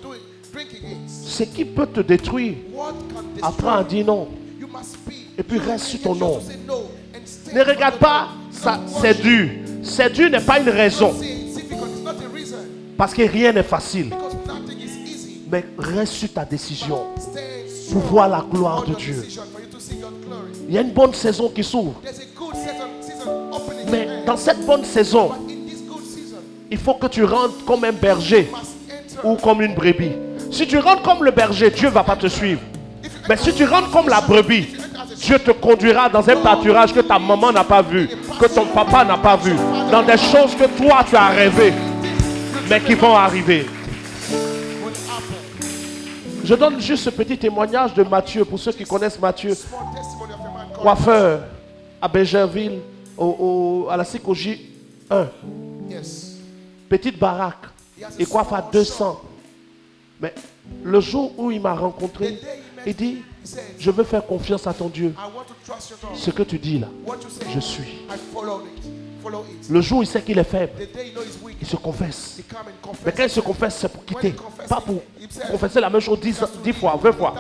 drinking it.
Ce qui peut te détruire,
What can
apprends à
destroy
dire non.
you must be.
Et puis reste sur ton
You
nom.
have to say no and stay
Ne regarde
on
pas,
the
ça,
Don't
c'est
watch
dur. C'est dur n'est pas une raison.
it. Don't say it's difficult. It's not a reason.
Parce que rien n'est facile.
Because nothing is easy.
Mais reste sur ta décision
Stay
pour
strong
voir la gloire
on
de
your
Dieu.
decision for you to see God's glory.
Il y a une bonne saison qui s'ouvre.
There's a good season opening
Mais
ahead.
dans cette bonne saison,
But in this good season,
il faut que tu rentres comme un berger
you must enter.
ou comme une brebis. Si tu rentres comme le berger, Dieu ne va pas te suivre. Mais si tu rentres comme la brebis, Dieu te conduira dans un pâturage que ta maman n'a pas vu, que ton papa n'a pas vu, dans des choses que toi tu as rêvé, mais qui vont arriver.
Will happen.
Je donne juste ce petit témoignage de Matthieu, pour ceux qui connaissent Matthieu,
Small testimony of a man called
coiffeur à Bégerville, à la Sicogie 1.
Yes.
Petite baraque, il coiffe à 200. Mais le jour où il m'a rencontré, il dit,
He said,
je veux faire confiance à ton Dieu.
I want to trust your God.
Ce que tu dis là,
What you say,
je suis.
I follow it. Follow it.
Le jour où il sait qu'il est faible,
The day you know he's weak,
il se confesse.
he come and confess.
Mais quand il se confesse, c'est pour quitter. Pas pour confesser la même chose 10 fois, 20 fois.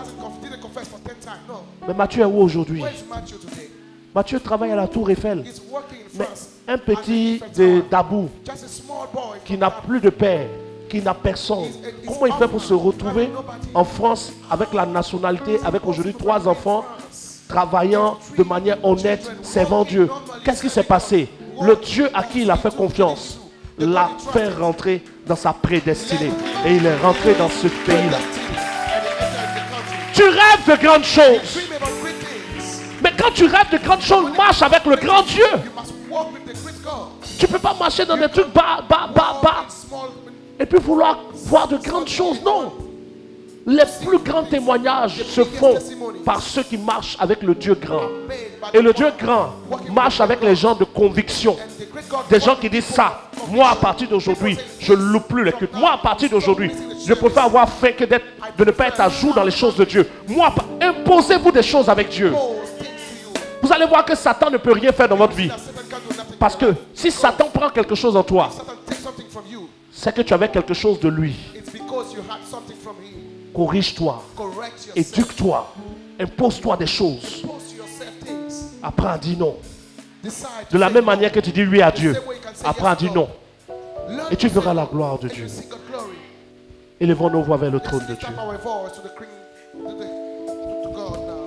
Didn't confess for 10 times. No.
Mais Matthieu est où aujourd'hui?
Where is Matthew today?
Matthieu travaille à la Tour Eiffel.
He's working in
Mais
France.
un petit
At the Eiffel Tower.
d'Abou
Just a small boy
qui
from
n'a
Abou.
plus de père, qui n'a personne. Comment il fait pour se retrouver en France avec la nationalité, avec aujourd'hui 3 enfants, travaillant de manière honnête, servant Dieu? Qu'est-ce qui s'est passé? Le Dieu à qui il a fait confiance l'a fait rentrer dans sa prédestinée. Et il est rentré dans ce pays-là.
And he entered the country.
Tu rêves de grandes choses.
Dream about great things.
Mais quand tu rêves de grandes choses, marche avec le grand Dieu.
You must walk with the great God.
Tu ne peux pas marcher dans des trucs bas, bas, bas, bas.
In small
Et puis vouloir voir de grandes choses. Non. Les plus grands témoignages se font par ceux qui marchent avec le Dieu grand. Et le Dieu grand marche avec les gens de conviction.
and the great God.
Des gens qui disent ça. Moi, à partir d'aujourd'hui, je ne loue plus les cultes. Moi, à partir d'aujourd'hui, je préfère avoir faim que de ne pas être à jour dans les choses de Dieu. Moi, imposez-vous des choses avec Dieu. Vous allez voir que Satan ne peut rien faire dans votre vie.
Satan can do nothing.
Parce que si Satan prend quelque chose en toi,
Satan takes something from you.
c'est que tu avais quelque chose de lui.
It's because you had something from him.
Corrige-toi,
Correct yourself.
éduque-toi, impose-toi des choses.
Impose yourself things.
Apprends à dire non.
Decide
De la
to
même
say no.
manière que tu dis oui à Dieu,
The same way you can say
apprends à
yes
dire
to
non.
God. Learn
Et tu
to
verras
say
la
no,
gloire de
and
Dieu.
you see God's glory.
Élevons nos voix vers le trône
Let's
de
lift
Dieu.
up our voice to the to God now.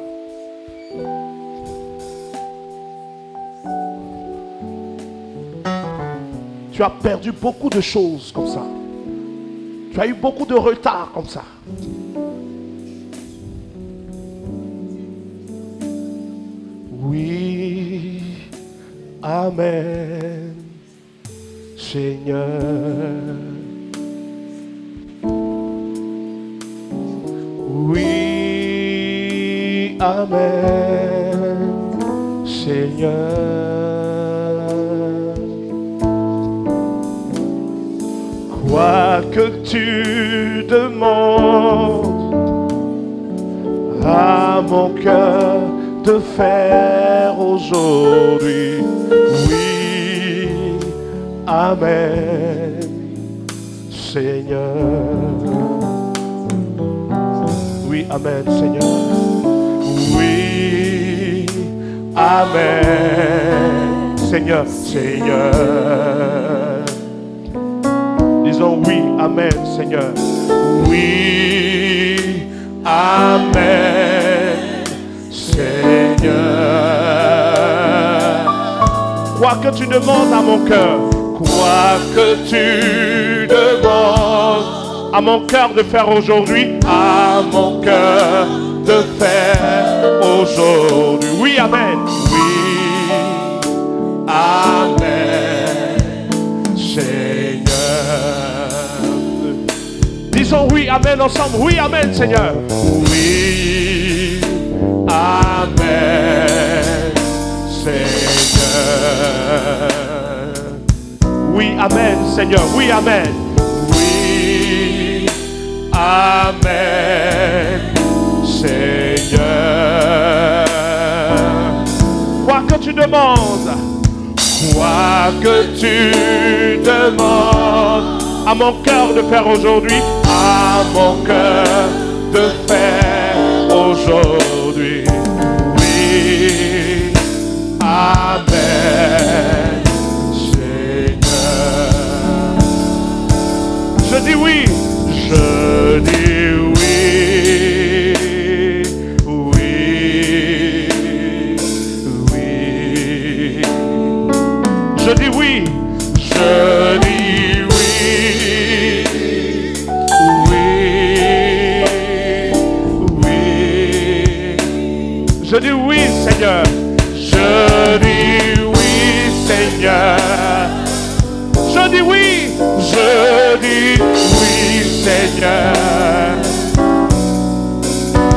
Tu as perdu beaucoup de choses comme ça. Tu as eu beaucoup de retard comme ça. Oui, Amen, Seigneur. Oui, Amen, Seigneur. Quoi que tu demandes à mon cœur de faire aujourd'hui, oui, Amen, Seigneur. Oui, Amen, Seigneur. Oui, Amen, Seigneur, Seigneur. Disons oui, Amen, Seigneur. Oui, Amen, Seigneur. Quoi que tu demandes à mon cœur, quoi que tu demandes à mon cœur de faire aujourd'hui, à mon cœur de faire aujourd'hui. Oui, Amen. Oui, Amen, Seigneur. Disons disons oui, amen ensemble. Oui, amen, Seigneur. Oui, amen, Seigneur. Oui, amen, Seigneur. Oui, amen. Oui, amen, Seigneur. Quoi que tu demandes, quoi que tu demandes à mon cœur de faire aujourd'hui, à mon cœur de faire aujourd'hui. Oui, amen, Seigneur. Je dis oui, je dis oui, oui, oui. Je dis oui, je dis oui, oui, oui. Je dis oui, Seigneur. Je dis oui, Seigneur. Je dis oui, je dis oui, Seigneur.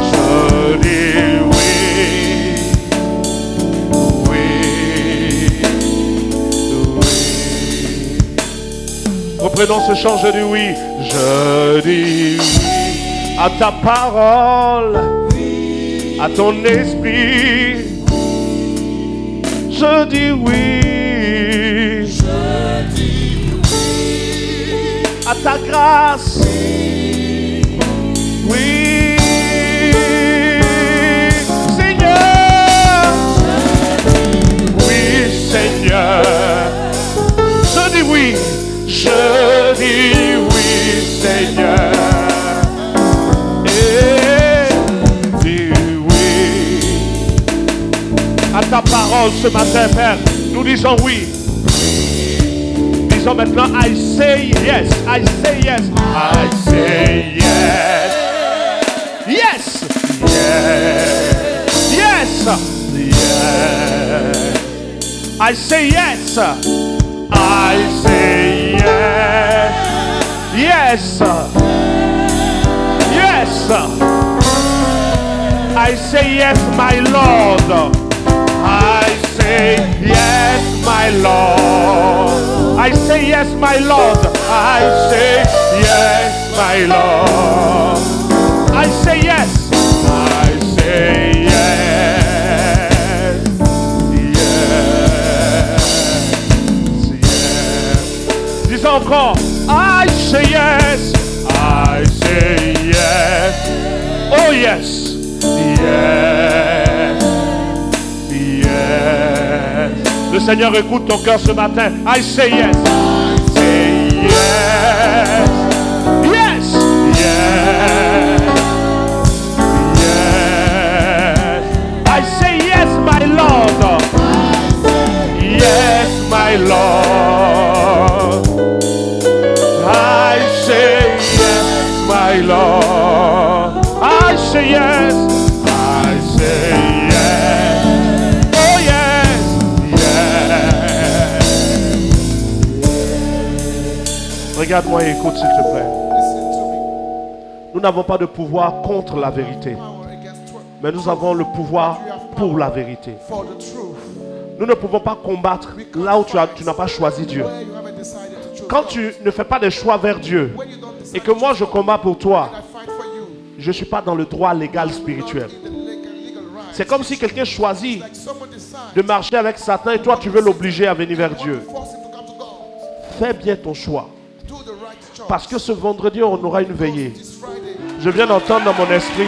Je dis oui, oui, oui. Reprenons ce chant, je dis oui, je dis oui à ta parole, à ton esprit. Je dis oui, à ta grâce. Oui, Seigneur. Oui, Seigneur. Je dis oui, je dis oui, Seigneur. Et dis oui à ta parole ce matin, Père. Nous disons oui. Disons maintenant, I say yes, I say yes, I say yes, yes, yes, yes, yes. I say yes, I say yes, yes, yes. I say yes, my Lord. I say yes, my Lord. I say yes, my Lord. I say yes, my Lord. I say yes. I say yes. Yes. Yes. Dis encore. I say yes. I say yes. Oh yes. Yes. Yes. Le Seigneur écoute ton cœur ce matin. I say yes. I say yes. Yes. Yes. Yes. I say yes, my Lord. Yes, my Lord. I say yes, my Lord. I say yes. I say yes. Oh yes. Yes. Regarde-moi et écoute s'il te plaît. Nous n'avons pas de pouvoir contre la vérité, mais nous avons le pouvoir pour la vérité. Nous ne pouvons pas combattre là où tu n'as pas choisi Dieu. Quand tu ne fais pas de choix vers Dieu et que moi je combats pour toi, je ne suis pas dans le droit légal spirituel. C'est comme si quelqu'un choisit de marcher avec Satan et toi tu veux l'obliger à venir vers Dieu. Fais bien ton choix. Parce que ce vendredi on aura une veillée. Je viens d'entendre dans mon esprit,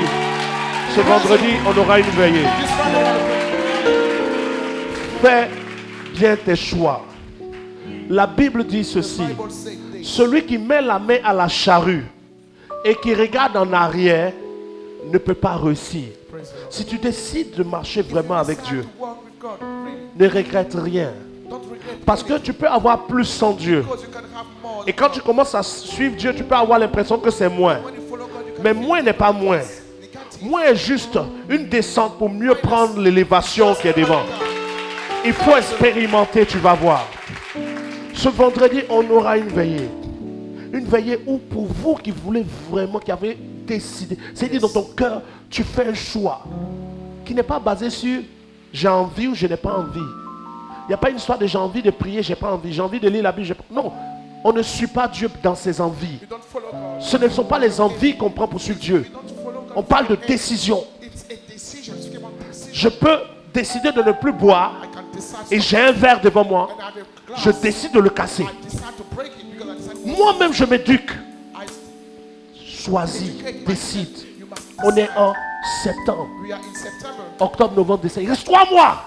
ce vendredi on aura une veillée. Fais bien tes choix. La Bible dit ceci: celui qui met la main à la charrue et qui regarde en arrière ne peut pas réussir. Si tu décides de marcher vraiment avec Dieu, ne regrette rien. Parce que tu peux avoir plus sans Dieu. Et quand tu commences à suivre Dieu, tu peux avoir l'impression que c'est moins. Mais moins n'est pas moins. Moins est juste une descente pour mieux prendre l'élévation qui est devant. Il faut expérimenter, tu vas voir. Ce vendredi, on aura une veillée. Une veillée où pour vous qui voulez vraiment, qui avez décidé, c'est-à-dire dans ton cœur, tu fais un choix qui n'est pas basé sur j'ai envie ou je n'ai pas envie. Il n'y a pas une histoire de j'ai envie de prier, j'ai pas envie. J'ai envie de lire la Bible, j'ai pas... Non, on ne suit pas Dieu dans ses envies. Ce ne sont pas les envies qu'on prend pour suivre Dieu. On parle de décision. Je peux décider de ne plus boire et j'ai un verre devant moi. Je décide de le casser. Moi-même, je m'éduque. Choisis, décide. On est en septembre. Octobre, novembre, décembre. Il reste 3 mois.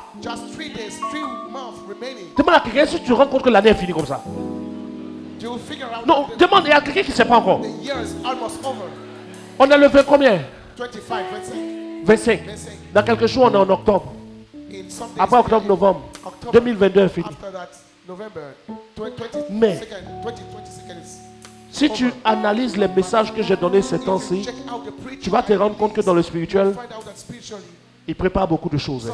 Demande à quelqu'un si tu te rends compte que l'année est finie comme ça. Non, demande à quelqu'un qui ne sait pas encore. On a levé combien? 25. Dans quelques jours, on est en octobre. Après octobre, novembre. 2022 est fini. Mais si tu analyses les messages que j'ai donnés ces temps-ci, tu vas te rendre compte que dans le spirituel, il prépare beaucoup de choses.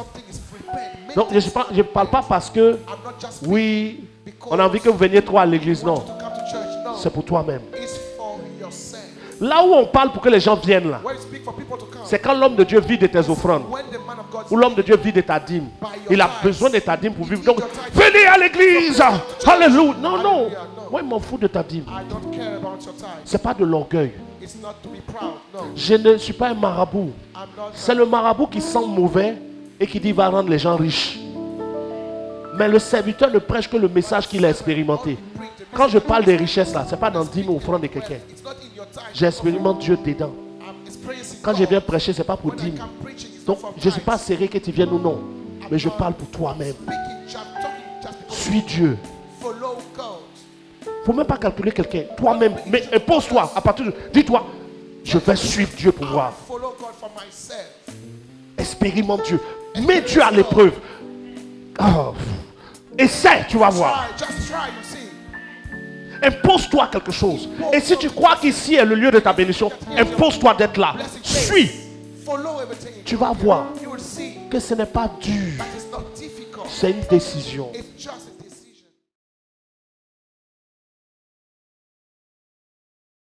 Donc je ne parle pas parce que, oui, on a envie que vous veniez trop à l'église. Non, c'est pour toi-même. Là où on parle pour que les gens viennent là, c'est quand l'homme de Dieu vit de tes offrandes. Ou l'homme de Dieu vit de ta dîme. Il a besoin de ta dîme pour vivre. Donc, venez à l'église. Alléluia. Non, non. Moi, je m'en fous de ta dîme. Ce n'est pas de l'orgueil. Je ne suis pas un marabout. C'est le marabout qui sent mauvais et qui dit va rendre les gens riches. Mais le serviteur ne prêche que le message qu'il a expérimenté. Quand je parle des richesses là, ce n'est pas dans dîme ou offrande de quelqu'un. J'expérimente Dieu dedans. Quand je viens prêcher, ce n'est pas pour dîme. Donc, je ne suis pas serré que tu viennes ou non. Mais je parle pour toi-même. Suis Dieu. Il ne faut même pas calculer quelqu'un. Toi-même. Mais impose-toi. À partir de... Dis-toi, je vais suivre Dieu pour voir. Expérimente Dieu. Mets Dieu à l'épreuve. Oh. Essaie, tu vas voir. Impose-toi quelque chose. Et si tu crois qu'ici est le lieu de ta bénédiction, impose-toi d'être là. Suis. Tu vas voir que ce n'est pas dur. C'est une décision.